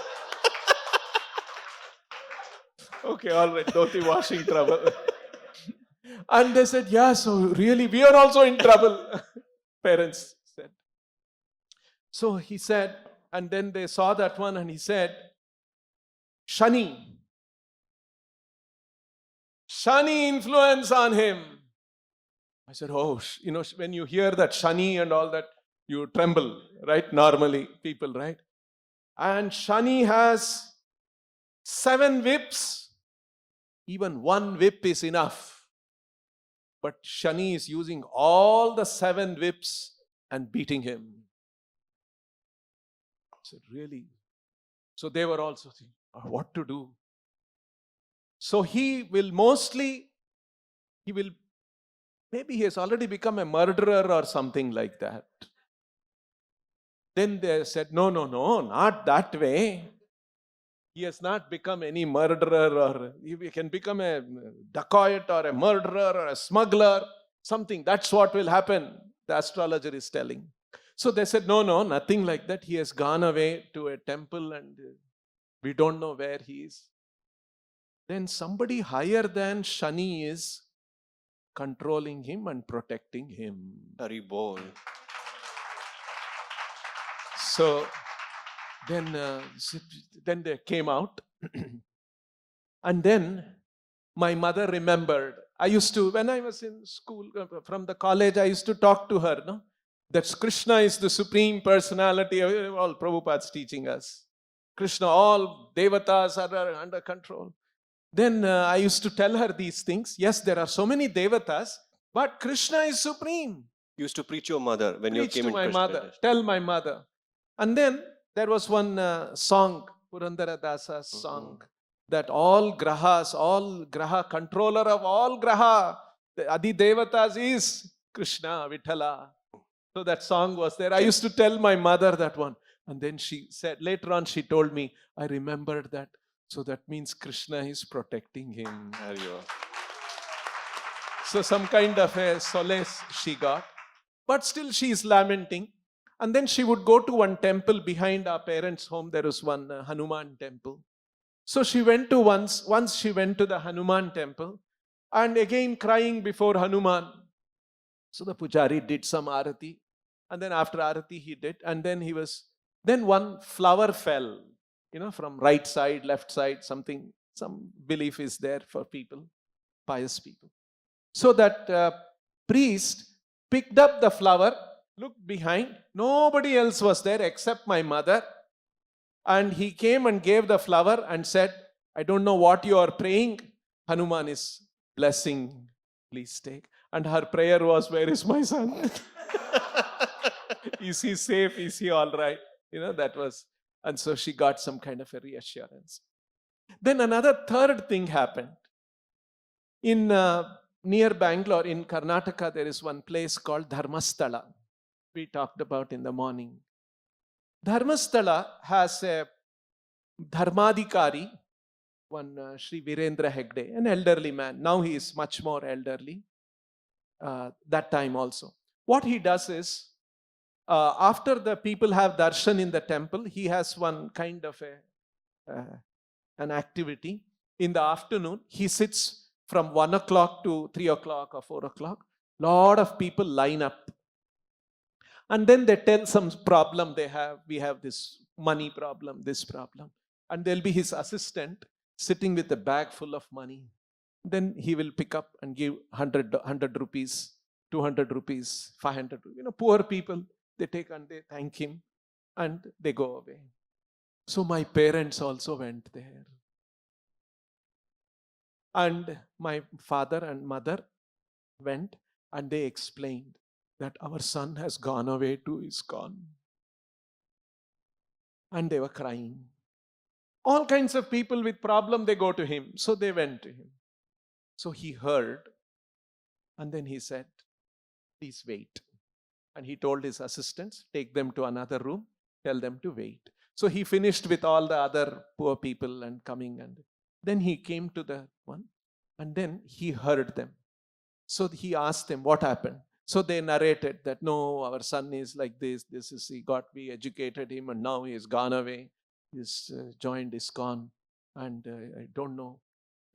Okay, all right, dhoti washing trouble. And they said, yeah, so really we are also in trouble. Parents said. So he said, and then they saw that one and he said, Shani influence on him. I said, oh, you know, when you hear that Shani and all that, you tremble, right? Normally, people, right? And Shani has 7 whips. Even 1 whip is enough. But Shani is using all the 7 whips and beating him. I said, really? So they were also thinking, what to do? So maybe he has already become a murderer or something like that. Then they said, no, not that way. He has not become any murderer, or he can become a dacoit or a murderer or a smuggler, something. That's what will happen, the astrologer is telling. So they said, no, nothing like that. He has gone away to a temple and we don't know where he is. Then somebody higher than Shani is controlling him and protecting him. Hari Bol. So then they came out. And then my mother remembered. I used to, when I was in school, from the college, I used to talk to her, no? That Krishna is the supreme personality, all Prabhupada's teaching us. Krishna, all devatas are under control. Then I used to tell her these things. Yes, there are so many devatas, but Krishna is supreme. You used to preach your mother when you came in my Krishna. Mother, tell my mother. And then there was one song, Purandara Dasa's song, that all graha, controller of all graha, the Adi Devatas is Krishna, Vithala. So that song was there. I used to tell my mother that one. And then she said, later on she told me, I remembered that. So that means Krishna is protecting him. There you are. So some kind of a solace she got. But still she is lamenting. And then she would go to one temple behind our parents' home. There was one Hanuman temple. So she went to once she went to the Hanuman temple and again crying before Hanuman. So the pujari did some arati. And then after arati he did. And then then one flower fell, from right side, left side, some belief is there for people, pious people. So that priest picked up the flower, looked behind. Nobody else was there except my mother. And he came and gave the flower and said, I don't know what you are praying. Hanuman is blessing. Please take. And her prayer was, where is my son? Is he safe? Is he all right? That was. And so she got some kind of a reassurance. Then another third thing happened. In near Bangalore, in Karnataka, there is one place called Dharmasthala. We talked about in the morning. Dharmasthala has a Dharmadikari, one Sri Virendra Hegde, an elderly man. Now he is much more elderly. That time also. What he does is, after the people have darshan in the temple, he has one kind of an activity. In the afternoon, he sits from 1 o'clock to 3 o'clock or 4 o'clock. Lot of people line up. And then they tell some problem they have. We have this money problem, this problem. And there'll be his assistant sitting with a bag full of money. Then he will pick up and give 100 rupees, 200 rupees, 500 rupees. Poor people, they take and they thank him and they go away. So my parents also went there. And my father and mother went and they explained that our son has gone away to ISKCON. And they were crying. All kinds of people with problem, they go to him. So they went to him. So he heard. And then he said, please wait. And he told his assistants, take them to another room, tell them to wait. So he finished with all the other poor people and coming. And then he came to the one. And then he heard them. So he asked them, what happened? So they narrated that, no, our son is like this, we educated him and now he has gone away. He's joined ISKCON and I don't know.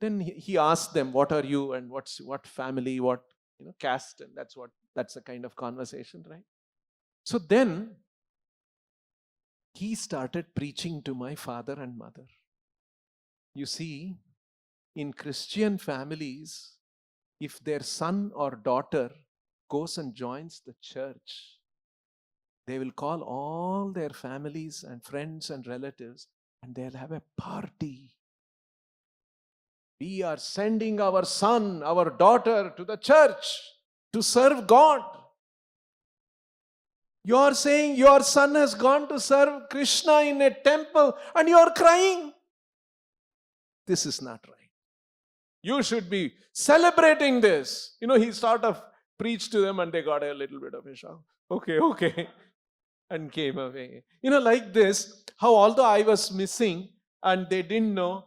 Then he asked them, what are you and what family, what caste, and that's a kind of conversation, right? So then he started preaching to my father and mother. You see, in Christian families, if their son or daughter goes and joins the church, they will call all their families and friends and relatives and they'll have a party. We are sending our son, our daughter to the church to serve God. You are saying your son has gone to serve Krishna in a temple and you are crying. This is not right. You should be celebrating this. He sort of preached to them and they got a little bit of a shock. Okay. And came away. Like this, how although I was missing and they didn't know,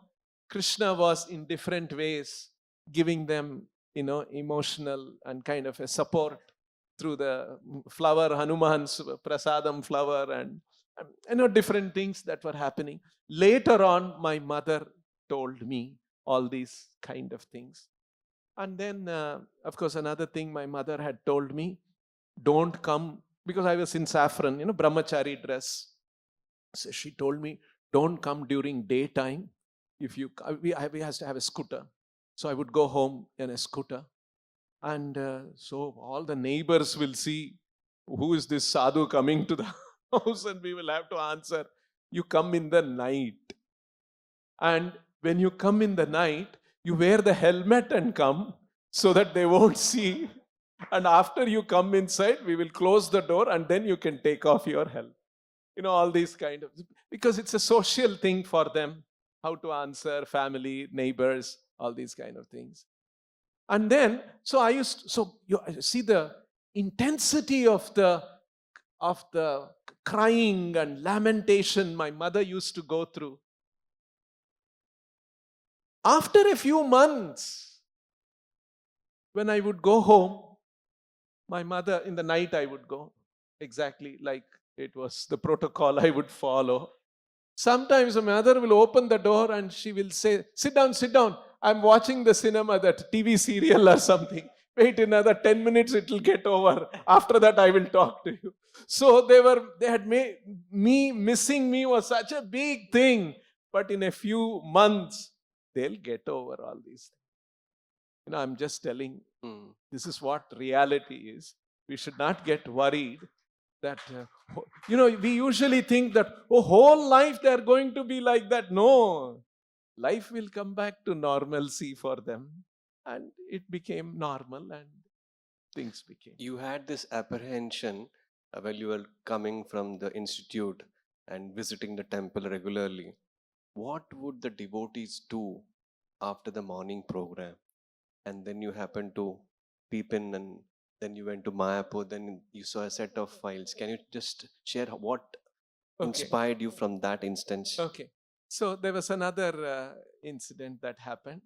Krishna was in different ways giving them, emotional and kind of a support through the flower, Hanuman's prasadam flower, and different things that were happening. Later on, my mother told me all these kind of things. And then, of course, another thing my mother had told me, don't come, because I was in saffron, brahmachari dress. So she told me, don't come during daytime. We has to have a scooter. So I would go home in a scooter. And so all the neighbors will see, who is this sadhu coming to the house, and we will have to answer, you come in the night. And when you come in the night, you wear the helmet and come so that they won't see. And after you come inside, we will close the door and then you can take off your helmet. All these kind of, because it's a social thing for them, how to answer family, neighbors, all these kind of things. And then, so you see the intensity of the crying and lamentation my mother used to go through. After a few months, when I would go home, my mother, in the night I would go, exactly like it was the protocol I would follow. Sometimes my mother will open the door and she will say, sit down. I'm watching the cinema, that TV serial or something. Wait another 10 minutes, it will get over. After that, I will talk to you. So they had made me, missing me was such a big thing. But in a few months, they'll get over all these things. I'm just telling, this is what reality is. We should not get worried that, we usually think that, whole life they're going to be like that. No, life will come back to normalcy for them. And it became normal and things became. You had this apprehension when you were coming from the institute and visiting the temple regularly. What would the devotees do after the morning program? And then you happened to peep in, and then you went to Mayapur, then you saw a set of files. Can you just share what inspired you from that instance? Okay. So there was another incident that happened.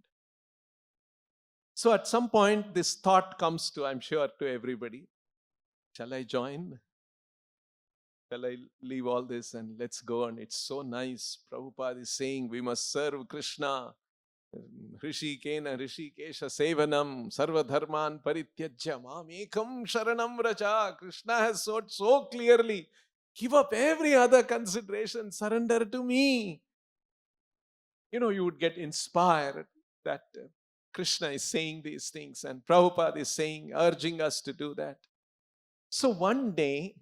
So at some point, this thought comes to, I'm sure, to everybody. Shall I join? Shall I leave all this and let's go? And it's so nice. Prabhupada is saying we must serve Krishna. Hrishikena Hrishikesha Sevanam Sarva Dharman Parityajya Mam Ekam Sharanam Raja. Krishna has said so clearly, give up every other consideration, surrender to me. You would get inspired that Krishna is saying these things and Prabhupada is saying, urging us to do that. So one day,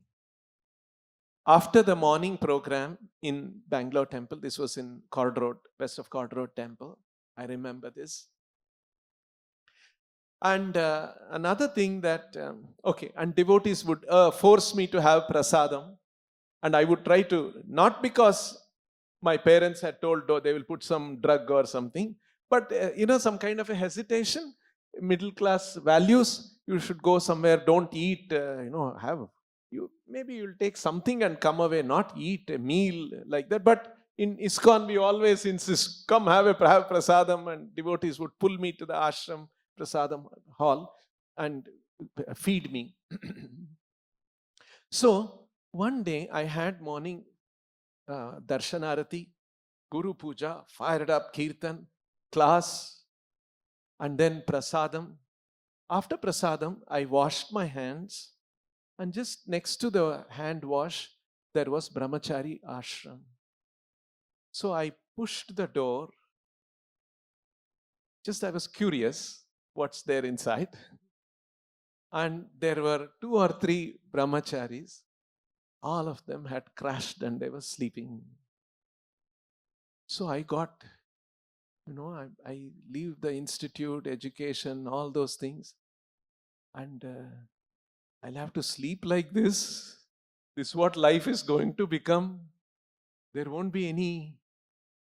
after the morning program in Bangalore temple, this was in Cord Road, west of Cord Road temple, I remember this. And another thing that, and devotees would force me to have prasadam. And I would try to, not because my parents had told, they will put some drug or something, but some kind of a hesitation, middle class values, you should go somewhere, don't eat, maybe you'll take something and come away, not eat a meal like that. But in ISKCON, we always insist, come have prasadam, and devotees would pull me to the ashram prasadam hall and feed me. So one day I had morning darshanarati, Guru Puja, fired up Kirtan, class, and then prasadam. After prasadam, I washed my hands, and just next to the hand wash, there was brahmachari ashram. So I pushed the door. Just I was curious what's there inside. And there were 2 or 3 brahmacharis. All of them had crashed and they were sleeping. So I got, I leave the institute, education, all those things. And I'll have to sleep like this. This is what life is going to become. There won't be any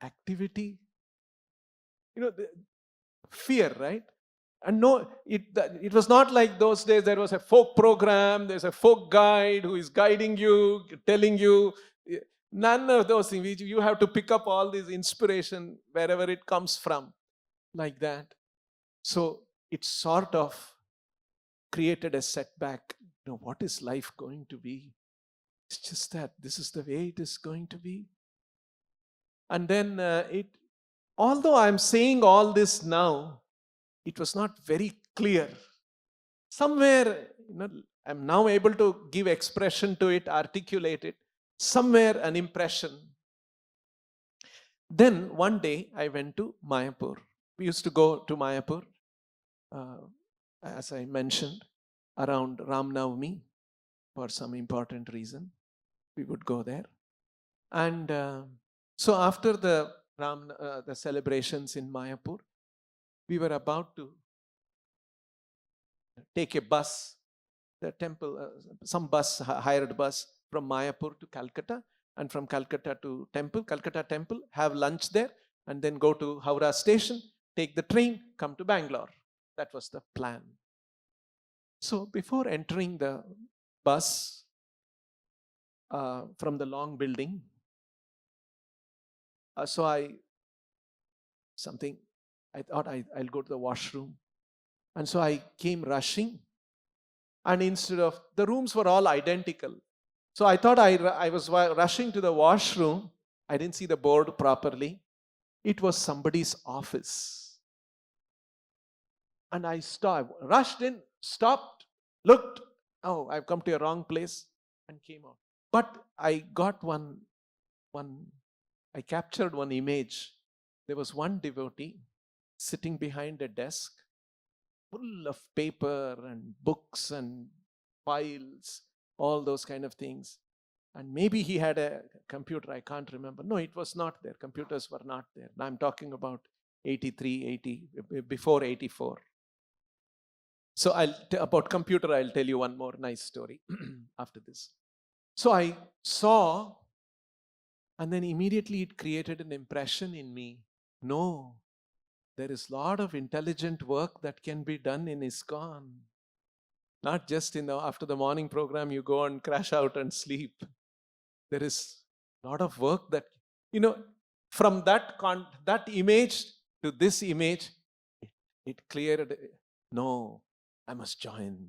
activity. fear, right? And no, it was not like those days there was a folk program, there's a folk guide who is guiding you, telling you. None of those things. You have to pick up all this inspiration wherever it comes from, like that. So it sort of created a setback. What is life going to be? It's just that this is the way it is going to be. And then although I'm saying all this now, it was not very clear. Somewhere, I'm now able to give expression to it, articulate it. Somewhere an impression. Then one day I went to Mayapur. We used to go to Mayapur, as I mentioned, around Ram Navami for some important reason. We would go there. And so after the celebrations in Mayapur, we were about to take a bus, the temple, some bus, hired bus from Mayapur to Calcutta, and from Calcutta to Calcutta temple, have lunch there, and then go to Howrah station, take the train, come to Bangalore. That was the plan. So before entering the bus from the long building, so I thought I'll go to the washroom. And so I came rushing, and instead of, the rooms were all identical. So I thought I was rushing to the washroom. I didn't see the board properly. It was somebody's office. And I stopped, rushed in, stopped, looked, oh, I've come to a wrong place, and came out. But I got I captured one image. There was one devotee sitting behind a desk, full of paper and books and files, all those kind of things. And maybe he had a computer, I can't remember. No, it was not there. Computers were not there. Now I'm talking about 83, 80, before 84. So about computer, I'll tell you one more nice story after this. So I saw, and then immediately it created an impression in me. No, there is a lot of intelligent work that can be done in ISKCON. Not just after the morning program, you go and crash out and sleep. There is a lot of work that, from that image to this image, it cleared. No, I must join.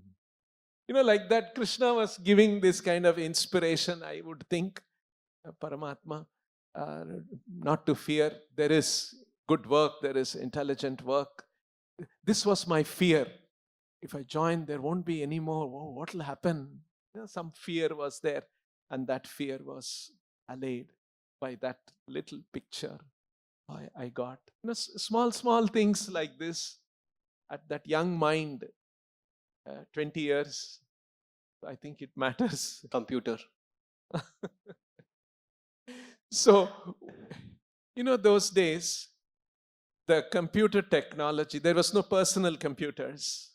Like that, Krishna was giving this kind of inspiration, I would think, Paramatma, not to fear. There is good work, there is intelligent work. This was my fear. If I join, there won't be any more. Oh, what will happen? Some fear was there, and that fear was allayed by that little picture I got. Small things like this at that young mind, 20 years, I think it matters. Computer. So, those days, the computer technology, there was no personal computers.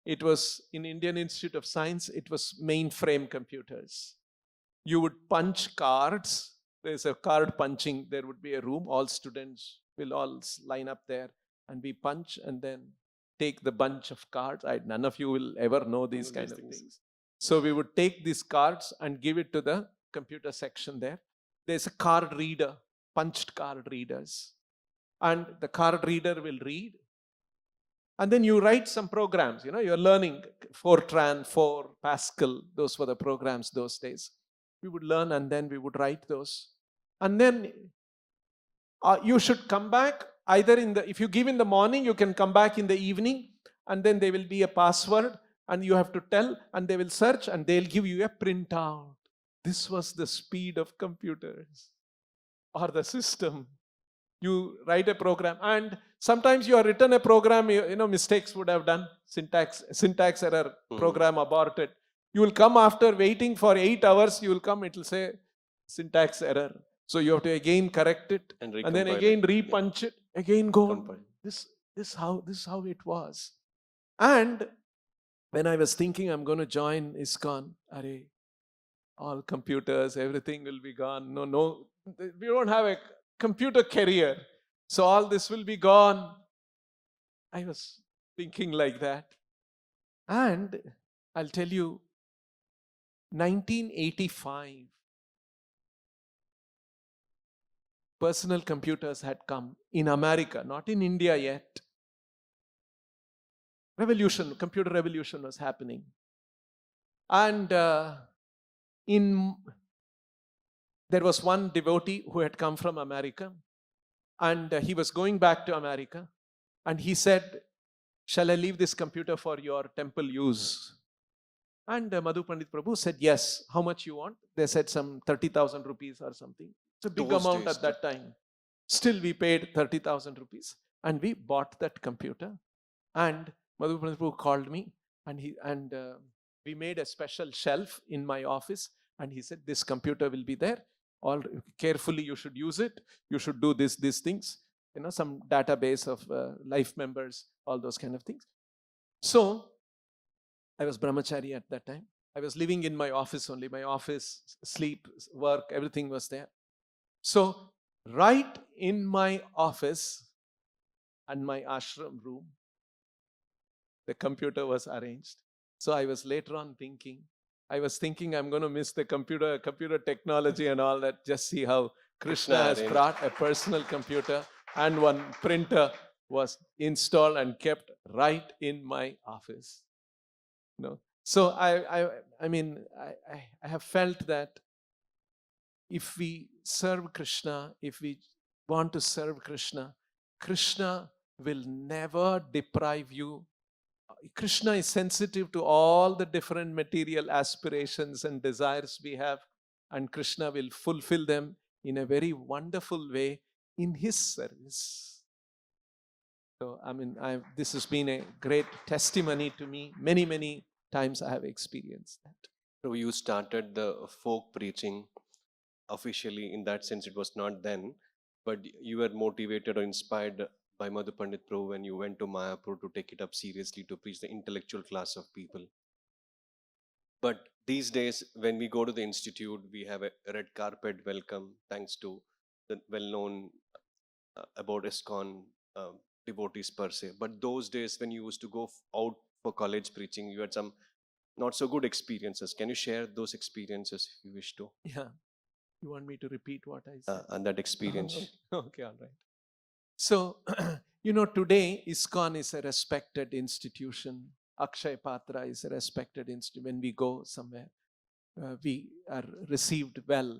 It was in Indian Institute of Science, it was mainframe computers. You would punch cards. There's a card punching. There would be a room. All students will all line up there, and we punch and then take the bunch of cards. None of you will ever know these kind of things. So we would take these cards and give it to the computer section there. There's a card reader, punched card readers. And the card reader will read. And then you write some programs. You're learning Fortran, Pascal. Those were the programs those days. We would learn, and then we would write those. And then you should come back either if you give in the morning, you can come back in the evening, and then there will be a password, and you have to tell, and they will search, and they'll give you a printout. This was the speed of computers or the system. You write a program, and sometimes you have written a program, mistakes would have done, syntax error, program aborted. You will come after waiting for 8 hours, you will come, it will say syntax error. So you have to again correct it, and then again repunch it, again go on. This is how it was. And when I was thinking I'm going to join ISKCON, all computers, everything will be gone. No, we don't have a computer career. So all this will be gone. I was thinking like that. And I'll tell you, 1985, personal computers had come in America, not in India yet. Computer revolution was happening. And there was one devotee who had come from America, and he was going back to America, and he said, "Shall I leave this computer for your temple use?" And Madhu Pandit Prabhu said, "Yes, how much you want?" They said some 30,000 rupees or something. It's a big Those amount days, at that time. Still, we paid 30,000 rupees and we bought that computer. And Madhu Pandit Prabhu called me, and we made a special shelf in my office, and he said, "This computer will be there. All carefully, you should use it. You should do these things. Some database of life members, all those kind of things." So I was brahmachari at that time. I was living in my office only. My office, sleep, work, everything was there. So right in my office and my ashram room, the computer was arranged. So I was later on thinking, I'm going to miss the computer technology and all that. Just see how Krishna has brought a personal computer, and one printer was installed and kept right in my office. So I have felt that if we serve Krishna, if we want to serve Krishna, Krishna will never deprive you. Krishna is sensitive to all the different material aspirations and desires we have, and Krishna will fulfill them in a very wonderful way in His service. So, this has been a great testimony to me. Many, many times I have experienced that. So you started the folk preaching officially. In that sense, it was not then, but you were motivated or inspired by Madhu Pandit Prabhu when you went to Mayapur to take it up seriously, to preach the intellectual class of people. But these days, when we go to the institute, we have a red carpet welcome, thanks to the well-known about ISKCON devotees per se. But those days, when you used to go out for college preaching, you had some not so good experiences. Can you share those experiences if you wish to? Yeah. You want me to repeat what I said? And that experience. Okay, all right. So, today ISKCON is a respected institution. Akshaya Patra is a respected institution. When we go somewhere, we are received well.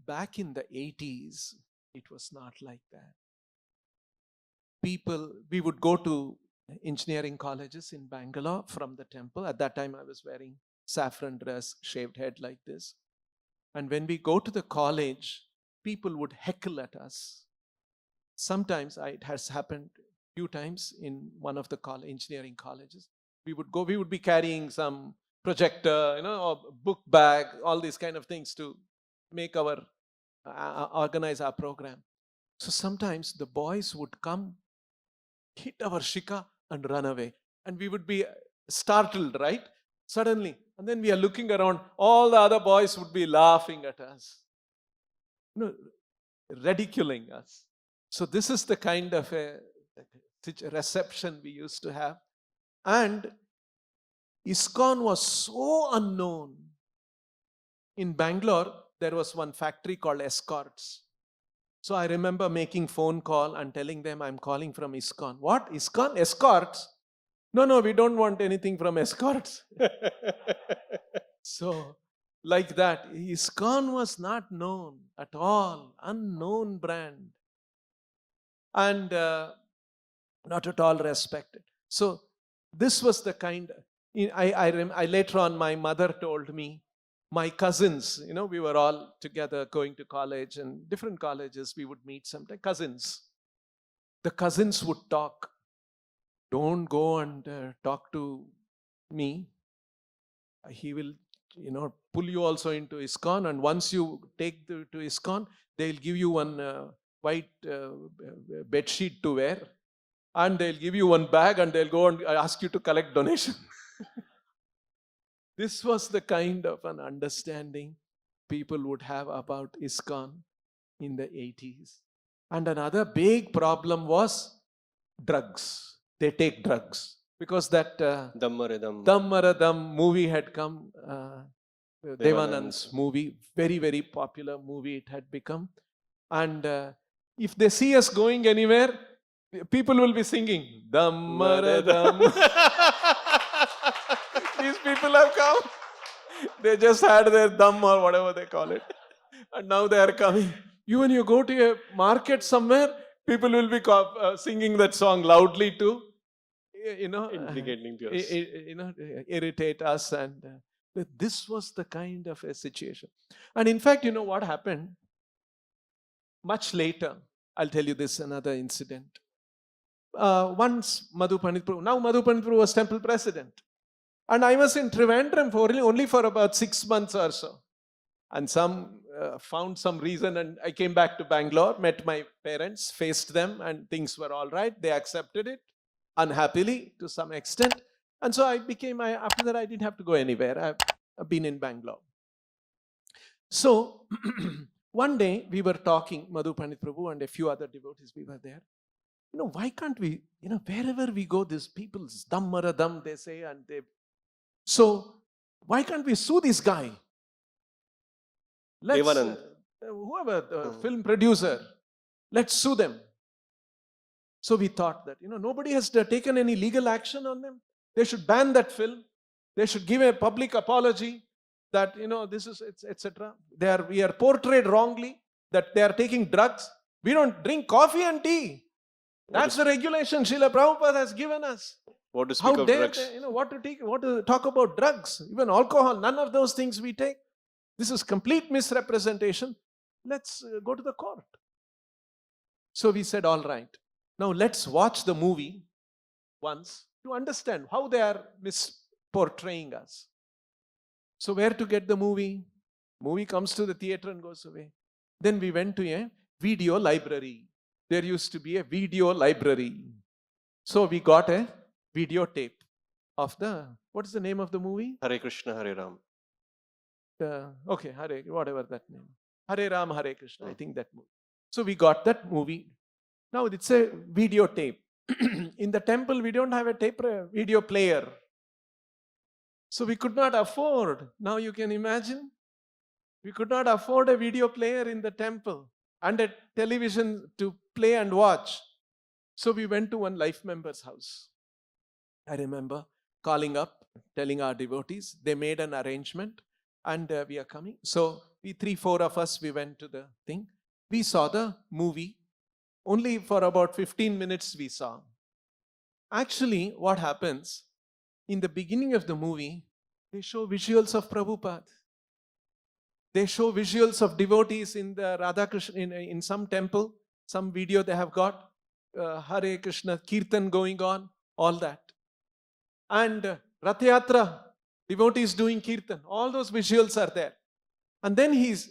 Back in the 80's, it was not like that. We would go to engineering colleges in Bangalore from the temple. At that time, I was wearing saffron dress, shaved head like this. And when we go to the college, people would heckle at us. Sometimes it has happened a few times in one of the engineering colleges. We would be carrying some projector, or book bag, all these kind of things to make organize our program. So sometimes the boys would come, hit our shika and run away. And we would be startled, right? Suddenly. And then we are looking around, all the other boys would be laughing at us, ridiculing us. So this is the kind of a reception we used to have. And ISKCON was so unknown. In Bangalore, there was one factory called Escorts. So I remember making phone call and telling them, "I'm calling from ISKCON." "What? ISKCON? Escorts?" No, we don't want anything from Escorts. So, like that, ISKCON was not known at all, unknown brand, and not at all respected. So, this was the kind. I later on, my mother told me, my cousins, we were all together going to college, and different colleges we would meet sometimes. Cousins. The cousins would talk. "Don't go and talk to me. He will, pull you also into ISKCON, and once you take to ISKCON, they'll give you one white bed sheet to wear, and they'll give you one bag, and they'll go and ask you to collect donation." This was the kind of an understanding people would have about ISKCON in the 80's. And another big problem was drugs. They take drugs. Because that Dum Maro Dum. Dum Maro Dum movie had come, Devanand's Devanand's. movie, very, very popular movie it had become. And if they see us going anywhere, people will be singing, Dum Maro Dum. These people have come. They just had their dum or whatever they call it. And now they are coming. You, when you go to a market somewhere, people will be singing that song loudly too. Implicating to us. Irritate us. And this was the kind of a situation. And in fact, you know what happened? Much later, I'll tell you this, another incident. Once Madhu Pandit Prabhu, now Madhu Pandit Prabhu was temple president. And I was in Trivandrum only for about 6 months or so. And found some reason, and I came back to Bangalore, met my parents, faced them, and things were all right. They accepted it, unhappily to some extent. And so after that, I didn't have to go anywhere. I've been in Bangalore. So, one day we were talking, Madhu Pandit Prabhu and a few other devotees, we were there. Why can't we, wherever we go, these people's Dum Maro Dum, they say, and so why can't we sue this guy? Let's, Devanand. whoever, the film producer, let's sue them. So we thought that, nobody has taken any legal action on them. They should ban that film. They should give a public apology that, this is, etc. We are portrayed wrongly, that they are taking drugs. We don't drink coffee and tea. That's the regulation Srila Prabhupada has given us. What to speak How of dare drugs? they, what to talk about drugs, even alcohol, none of those things we take. This is complete misrepresentation. Let's go to the court. So we said, all right. Now let's watch the movie once to understand how they are misportraying us. So where to get the movie? Movie comes to the theater and goes away. Then we went to a video library. There used to be a video library. So we got a videotape of what is the name of the movie? Hare Krishna, Hare Ram. Okay, whatever that name. Hare Ram, Hare Krishna, I think that movie. So we got that movie. Now it's a videotape. In the temple, we don't have a video player. So we could not afford. Now you can imagine. We could not afford a video player in the temple and a television to play and watch. So we went to one life member's house. I remember calling up, telling our devotees, they made an arrangement and we are coming. So we 3-4 of us, we went to the thing. We saw the movie. Only for about 15 minutes we saw. Actually, what happens, in the beginning of the movie, they show visuals of Prabhupada. They show visuals of devotees in the Radha Krishna, in some temple, some video they have got, Hare Krishna, Kirtan going on, all that. And Rath Yatra, devotees doing Kirtan, all those visuals are there. And then these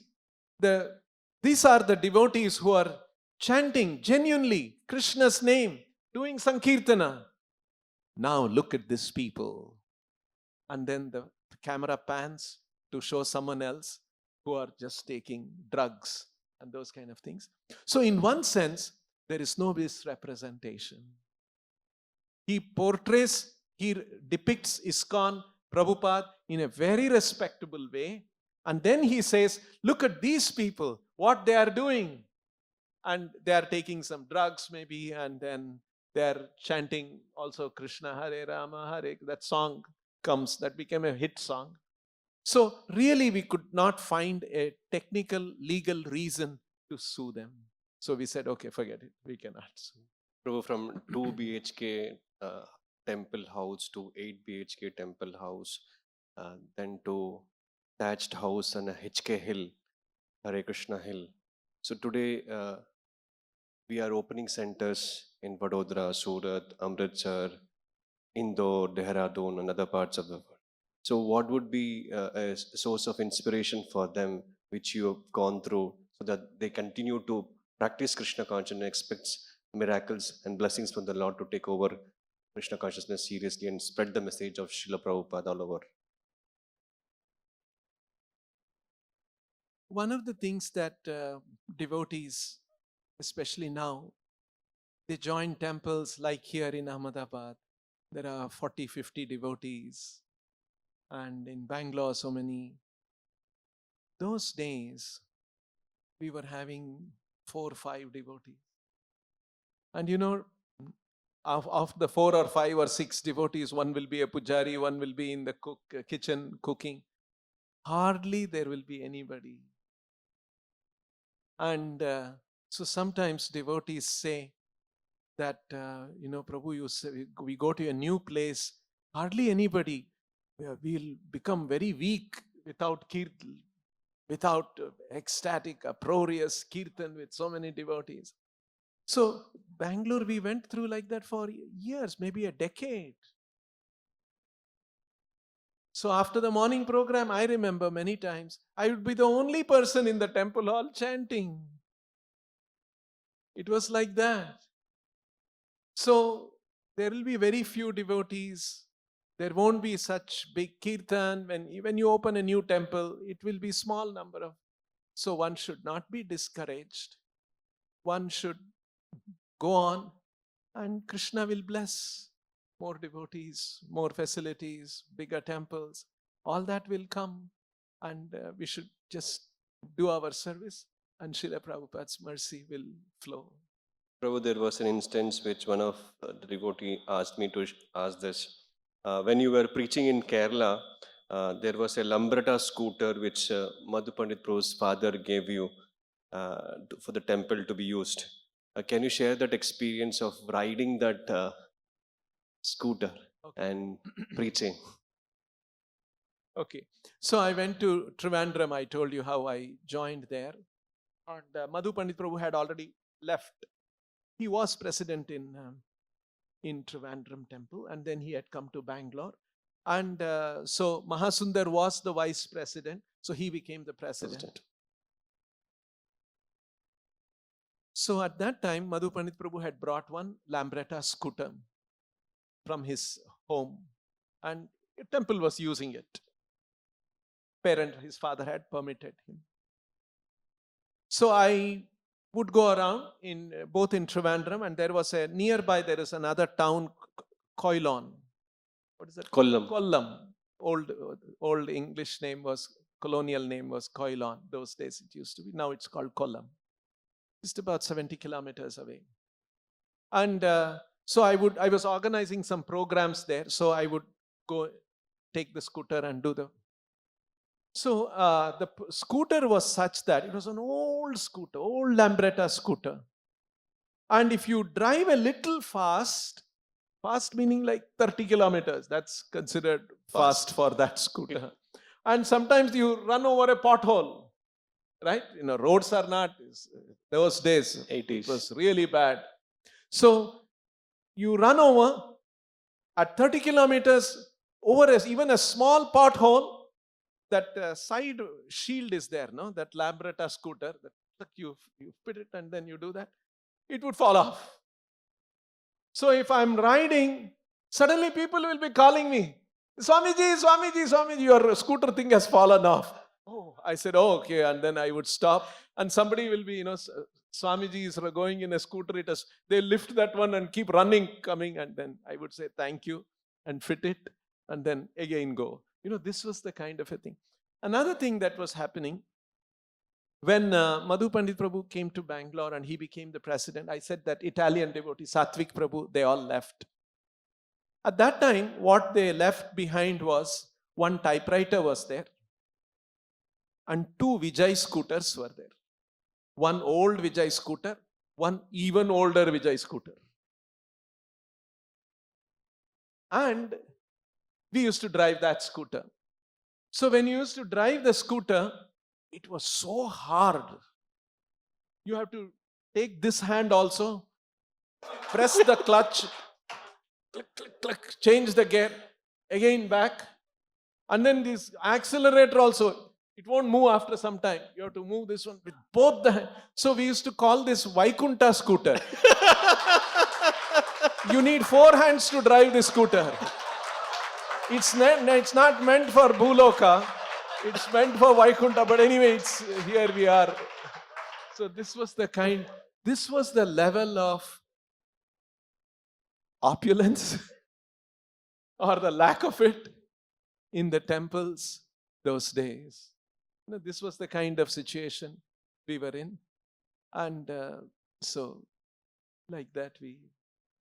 are the devotees who are chanting genuinely Krishna's name, doing Sankirtana. Now look at these people. And then the camera pans to show someone else who are just taking drugs and those kind of things. So in one sense, there is no misrepresentation. He depicts ISKCON, Prabhupada in a very respectable way. And then he says, look at these people, what they are doing. And they are taking some drugs maybe, and then they are chanting also Krishna, Hare Rama, Hare. That song comes, that became a hit song. So really we could not find a technical, legal reason to sue them. So we said, okay, forget it, we cannot sue. Prabhu, from 2 BHK temple house to 8 BHK temple house, then to thatched house on a HK hill, Hare Krishna hill. So today we are opening centers in Vadodara, Surat, Amritsar, Indore, Dehradun, and other parts of the world. So what would be a source of inspiration for them which you have gone through so that they continue to practice Krishna consciousness and expects miracles and blessings from the Lord to take over Krishna consciousness seriously and spread the message of Srila Prabhupada all over? One of the things that devotees, especially now, They join temples like here in Ahmedabad. There are 40, 50 devotees. And in Bangalore, so many. Those days, we were having 4 or 5 devotees. And of the 4 or 5 or 6 devotees, one will be a pujari, one will be in the kitchen cooking. Hardly there will be anybody. And so sometimes devotees say that, Prabhu, you say, we go to a new place, hardly anybody. We'll become very weak without kirtan, without ecstatic, uproarious kirtan with so many devotees. So Bangalore, we went through like that for years, maybe a decade. So after the morning program, I remember many times, I would be the only person in the temple hall chanting. It was like that. So there will be very few devotees. There won't be such big kirtan. When you open a new temple, it will be small number of. So one should not be discouraged. One should go on, and Krishna will bless more devotees, more facilities, bigger temples. All that will come, and we should just do our service, and Srila Prabhupada's mercy will flow. Prabhu, there was an instance which one of the devotee asked me to ask this. When you were preaching in Kerala, there was a Lambretta scooter which Madhu Pandit Prabhu's father gave you for the temple to be used. Can you share that experience of riding that scooter and preaching? Okay. So I went to Trivandrum. I told you how I joined there. And Madhu Pandit Prabhu had already left. He was president in Trivandrum temple, and then he had come to Bangalore. And so Mahasundar was the vice president, so he became the president. So at that time, Madhu Pandit Prabhu had brought one Lambretta scooter from his home, and a temple was using it. His father had permitted him. So I would go around both in Trivandrum, and there was nearby there is another town, Koilon. What is that? Kollam. Old English name was, colonial name was Koilon. Those days it used to be. Now it's called Kollam. Just about 70 kilometers away. And so I was organizing some programs there. So I would go take the scooter and do the. So the scooter was such that it was an old scooter, old Lambretta scooter. And if you drive a little fast meaning like 30 kilometers, that's considered fast for that scooter. And sometimes you run over a pothole. Right? Roads are not, those days, 80s. It was really bad. So you run over at 30 kilometers over even a small pothole, that side shield is there, no? That Lambretta scooter, you fit it and then you do that, it would fall off. So if I'm riding, suddenly people will be calling me, Swamiji, your scooter thing has fallen off. Oh, I said, oh, okay. And then I would stop, and somebody will be, Swamiji is going in a scooter. They lift that one and keep running, coming. And then I would say, thank you, and fit it, and then again go. This was the kind of a thing. Another thing that was happening, when Madhu Pandit Prabhu came to Bangalore and he became the president, I said that Italian devotee, Satvik Prabhu, they all left. At that time, what they left behind was one typewriter was there, and 2 Vijay scooters were there. One old Vijay scooter, one even older Vijay scooter. And we used to drive that scooter. So when you used to drive the scooter, it was so hard. You have to take this hand also, press the clutch, click, click, click, change the gear, again back. And then this accelerator also, it won't move after some time. You have to move this one with both the hands. So we used to call this Vaikunta scooter. You need 4 hands to drive this scooter. It's not meant for Bhuloka. It's meant for Vaikunta. But anyway, here we are. So this was the level of opulence or the lack of it in the temples those days. This was the kind of situation we were in. And so like that we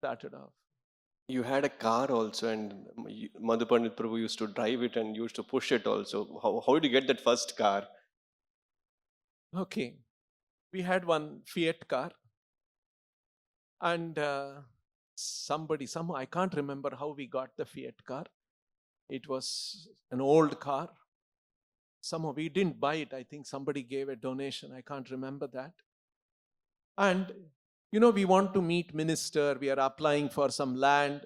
started off. You had a car also, and Madhu Pandit Prabhu used to drive it and used to push it also. How did you get that first car? Okay. We had one Fiat car. And somehow, I can't remember how we got the Fiat car. It was an old car. Somehow we didn't buy it. I think somebody gave a donation. I can't remember that. And, we want to meet minister. We are applying for some land.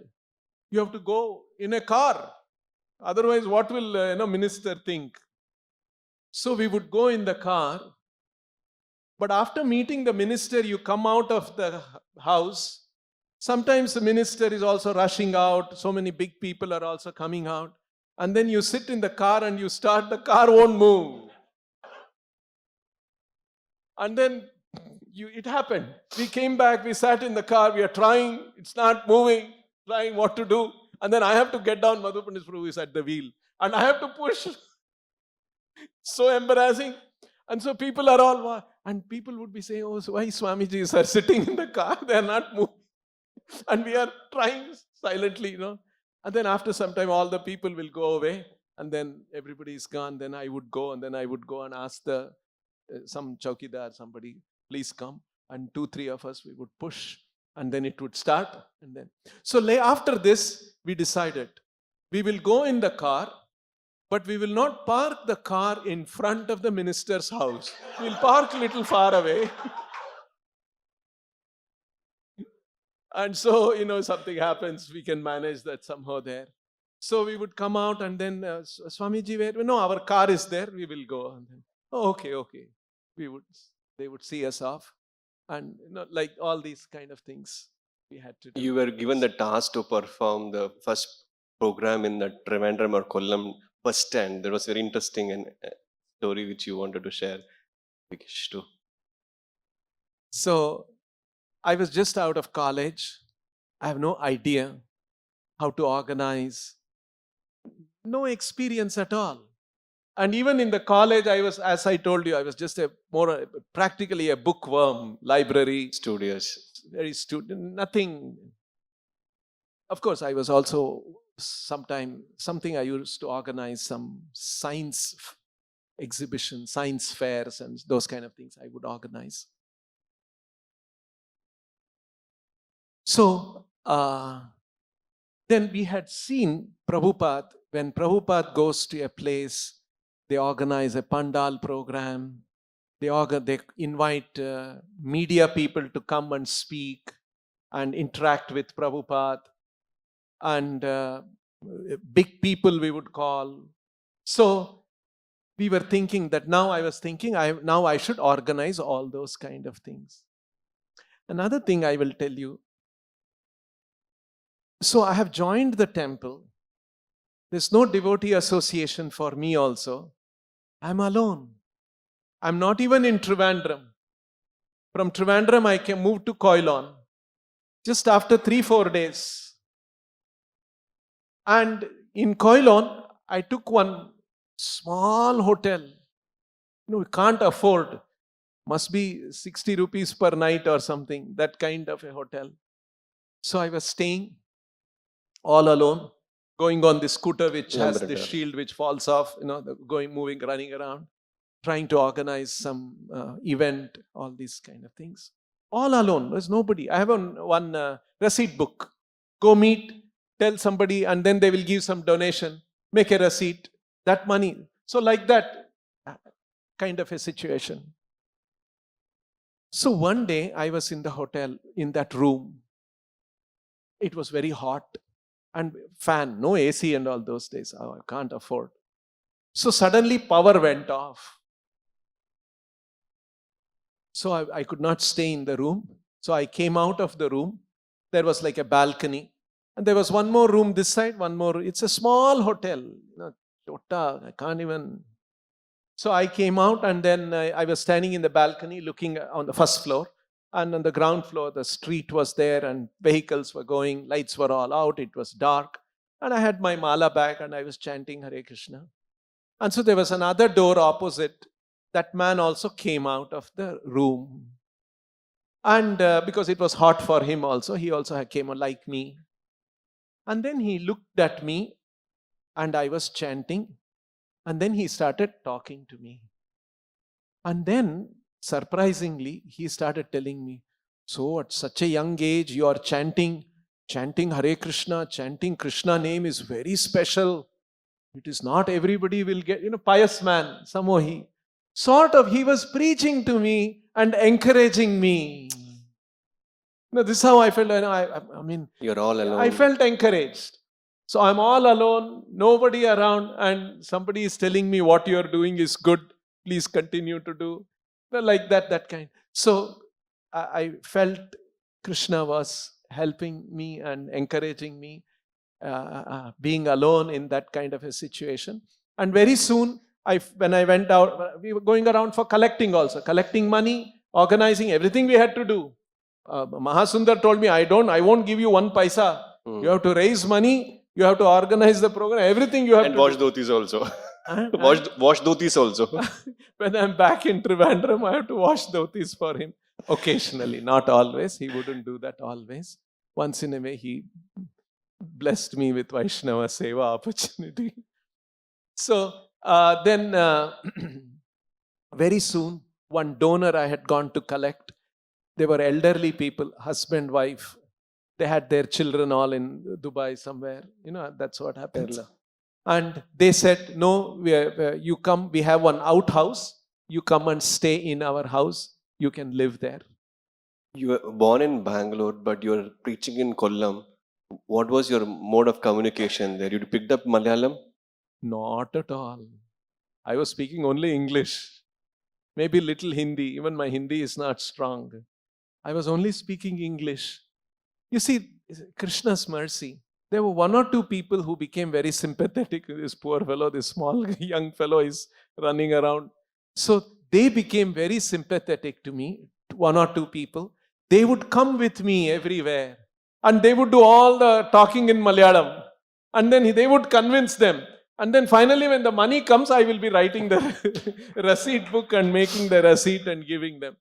You have to go in a car. Otherwise, what will, minister think? So we would go in the car. But after meeting the minister, you come out of the house. Sometimes the minister is also rushing out. So many big people are also coming out. And then you sit in the car and you start, the car won't move. And then it happened. We came back, we sat in the car, we are trying, it's not moving, trying what to do. And then I have to get down, Madhu Pandit Prabhu is at the wheel. And I have to push. So embarrassing. And so people are all, and people would be saying, oh, so why Swamijis are sitting in the car? They are not moving. And we are trying silently, And then after some time, all the people will go away. And then everybody is gone. Then I would go, and then I would go and ask some chowkidar, somebody, please come. And 2-3 of us, we would push. And then it would start. And then, so after this, we decided, we will go in the car, but we will not park the car in front of the minister's house. We'll park a little far away. And so, something happens, we can manage that somehow there. So we would come out and then, Swamiji, where? No, our car is there, we will go. And then, okay. They would see us off. And, like all these kind of things we had to do. You were given the task to perform the first program in the Trivandrum or Kollam bus stand. That was very interesting and story which you wanted to share. Vikesh too. So I was just out of college. I have no idea how to organize. No experience at all. And even in the college, I was, as I told you, I was just practically a bookworm, library. Studious. Very nothing. Of course, I was also something I used to organize, some science exhibitions, science fairs, and those kind of things I would organize. So, then we had seen Prabhupada. When Prabhupada goes to a place, they organize a Pandal program. They invite media people to come and speak and interact with Prabhupada. And big people we would call. So we were thinking that now I should organize all those kind of things. Another thing I will tell you. So I have joined the temple. There's no devotee association for me also. I'm alone. I'm not even in Trivandrum. From Trivandrum, I can move to Koilon. Just after 3-4 days. And in Koilon, I took one small hotel. We can't afford. Must be 60 rupees per night or something. That kind of a hotel. So I was staying all alone, going on the scooter which has the shield which falls off, moving, running around, trying to organize some event, all these kind of things. All alone, there's nobody. I have one receipt book. Go meet, tell somebody, and then they will give some donation, make a receipt, that money. So like that kind of a situation. So one day I was in the hotel, in that room. It was very hot. And fan, no AC and all those days. I can't afford. So suddenly power went off. So I could not stay in the room. So I came out of the room. There was like a balcony. And there was one more room this side, one more. It's a small hotel. I can't even. So I came out and then I was standing in the balcony looking on the first floor. And on the ground floor, the street was there and vehicles were going, lights were all out, it was dark. And I had my mala bag and I was chanting Hare Krishna. And so there was another door opposite. That man also came out of the room. And because it was hot for him also, he also came like me. And then he looked at me and I was chanting. And then he started talking to me. And then, surprisingly, he started telling me, so at such a young age, you are chanting Hare Krishna, chanting Krishna name is very special. It is not everybody will get, pious man, somehow he was preaching to me and encouraging me. This is how I felt. I mean, You're all alone. I felt encouraged. So I'm all alone, nobody around, and somebody is telling me what you're doing is good. Please continue to do. Like that kind. So I felt Krishna was helping me and encouraging me, being alone in that kind of a situation. And very soon, when I went out, we were going around for collecting also, collecting money, organizing everything we had to do. Mahasundar told me, I won't give you 1 paisa. You have to raise money, you have to organize the program, everything you have and to wash do. dhotis also. Wash dhotis also. When I'm back in Trivandrum, I have to wash dhotis for him. Occasionally, not always. He wouldn't do that always. Once in a way, he blessed me with Vaishnava Seva opportunity. So then, very soon, one donor I had gone to collect. They were elderly people, husband, wife. They had their children all in Dubai somewhere. That's what happens. Kerala. And they said, no, you come, we have one outhouse. You come and stay in our house. You can live there. You were born in Bangalore, but you're preaching in Kollam. What was your mode of communication there? You picked up Malayalam? Not at all. I was speaking only English. Maybe little Hindi. Even my Hindi is not strong. I was only speaking English. You see, Krishna's mercy. There were 1 or 2 people who became very sympathetic. This poor fellow, this small young fellow is running around. So they became very sympathetic to me, 1 or 2 people. They would come with me everywhere. And they would do all the talking in Malayalam. And then they would convince them. And then finally when the money comes, I will be writing the receipt book and making the receipt and giving them.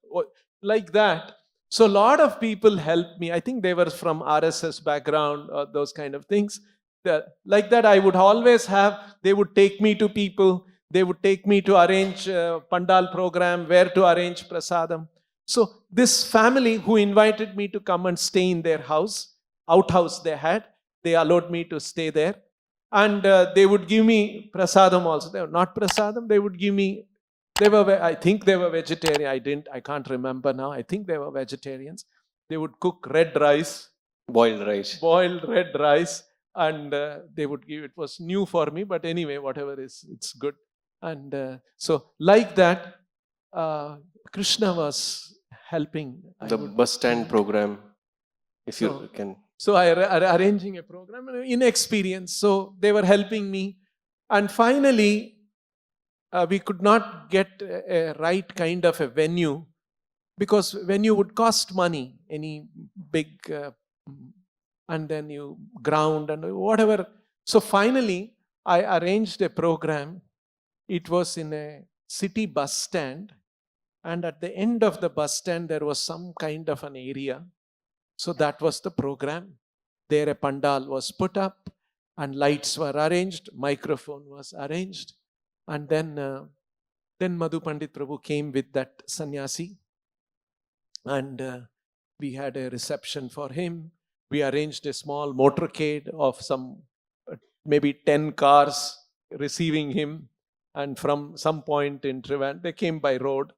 Like that. So a lot of people helped me. I think they were from RSS background or those kind of things. Like that I would always have, they would take me to people. They would take me to arrange Pandal program, where to arrange prasadam. So this family who invited me to come and stay in their house, outhouse they had, they allowed me to stay there. And they would give me prasadam also. They were not prasadam, they would give me, I think they were vegetarian. I can't remember now. I think they were vegetarians. They would cook red rice. Boiled rice. Boiled red rice. And they would give, it was new for me, but anyway, whatever is, it's good. And so like that, Krishna was helping. The bus stand program, if you can. So I arranging a program, inexperience. So they were helping me. And finally, we could not get a right kind of a venue, because venue would cost money, any big, and then you ground and whatever. So finally, I arranged a program. It was in a city bus stand, and at the end of the bus stand, there was some kind of an area. So that was the program. There a pandal was put up, and lights were arranged, microphone was arranged. And then Madhu Pandit Prabhu came with that sannyasi, and we had a reception for him. We arranged a small motorcade of some maybe 10 cars receiving him, and from some point in Trivandrum, they came by road.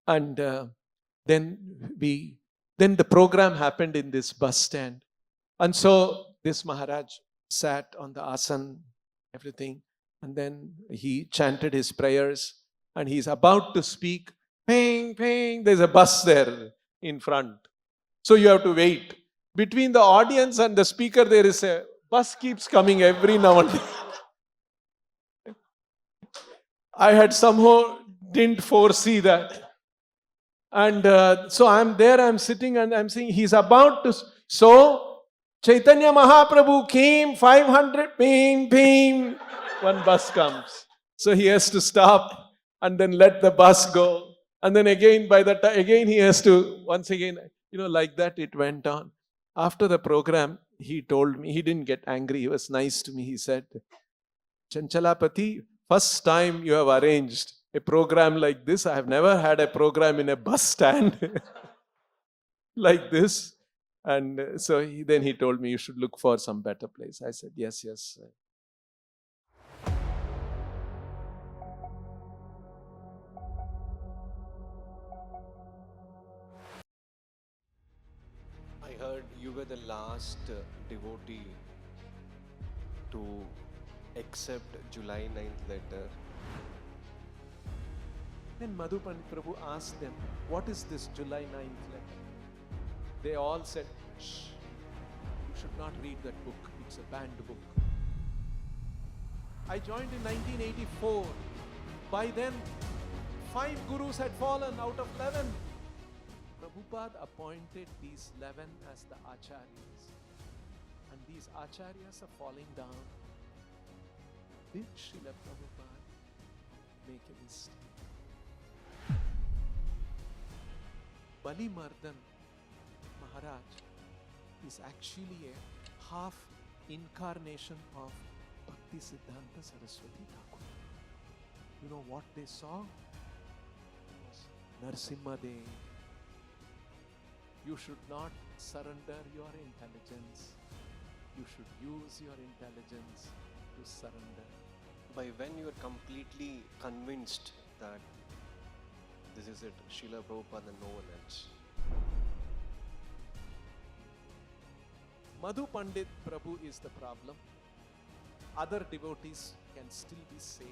And then the program happened in this bus stand. And so this Maharaj sat on the asan, everything. And then he chanted his prayers, and he's about to speak. Ping, ping, there's a bus there in front. So you have to wait. Between the audience and the speaker, there is a bus keeps coming every now and then. I had somehow didn't foresee that. And so I'm there, I'm sitting and I'm seeing he's about to. So Chaitanya Mahaprabhu came, 500, ping, ping. One bus comes. So he has to stop and then let the bus go. And then again, by the time, again he has to, once again, like that it went on. After the program, he told me, he didn't get angry, he was nice to me. He said, Chanchalapathi, first time you have arranged a program like this. I have never had a program in a bus stand like this. And so then he told me, you should look for some better place. I said, yes, yes. I heard you were the last devotee to accept July 9th letter. Then Madhu Pandit Prabhu asked them, what is this July 9th letter? They all said, shh, you should not read that book. It's a banned book. I joined in 1984. By then, 5 gurus had fallen out of 11. Prabhupada appointed these 11 as the acharyas. And these acharyas are falling down. Did Srila Prabhupada make a mistake? Bali Mardan Maharaj is actually a half incarnation of Bhakti Siddhanta Saraswati Thakur. You know what they saw? Narsimha Dev. You should not surrender your intelligence. You should use your intelligence to surrender. By when you are completely convinced that this is it, Srila Prabhupada and no one else. Madhu Pandit Prabhu is the problem. Other devotees can still be saved.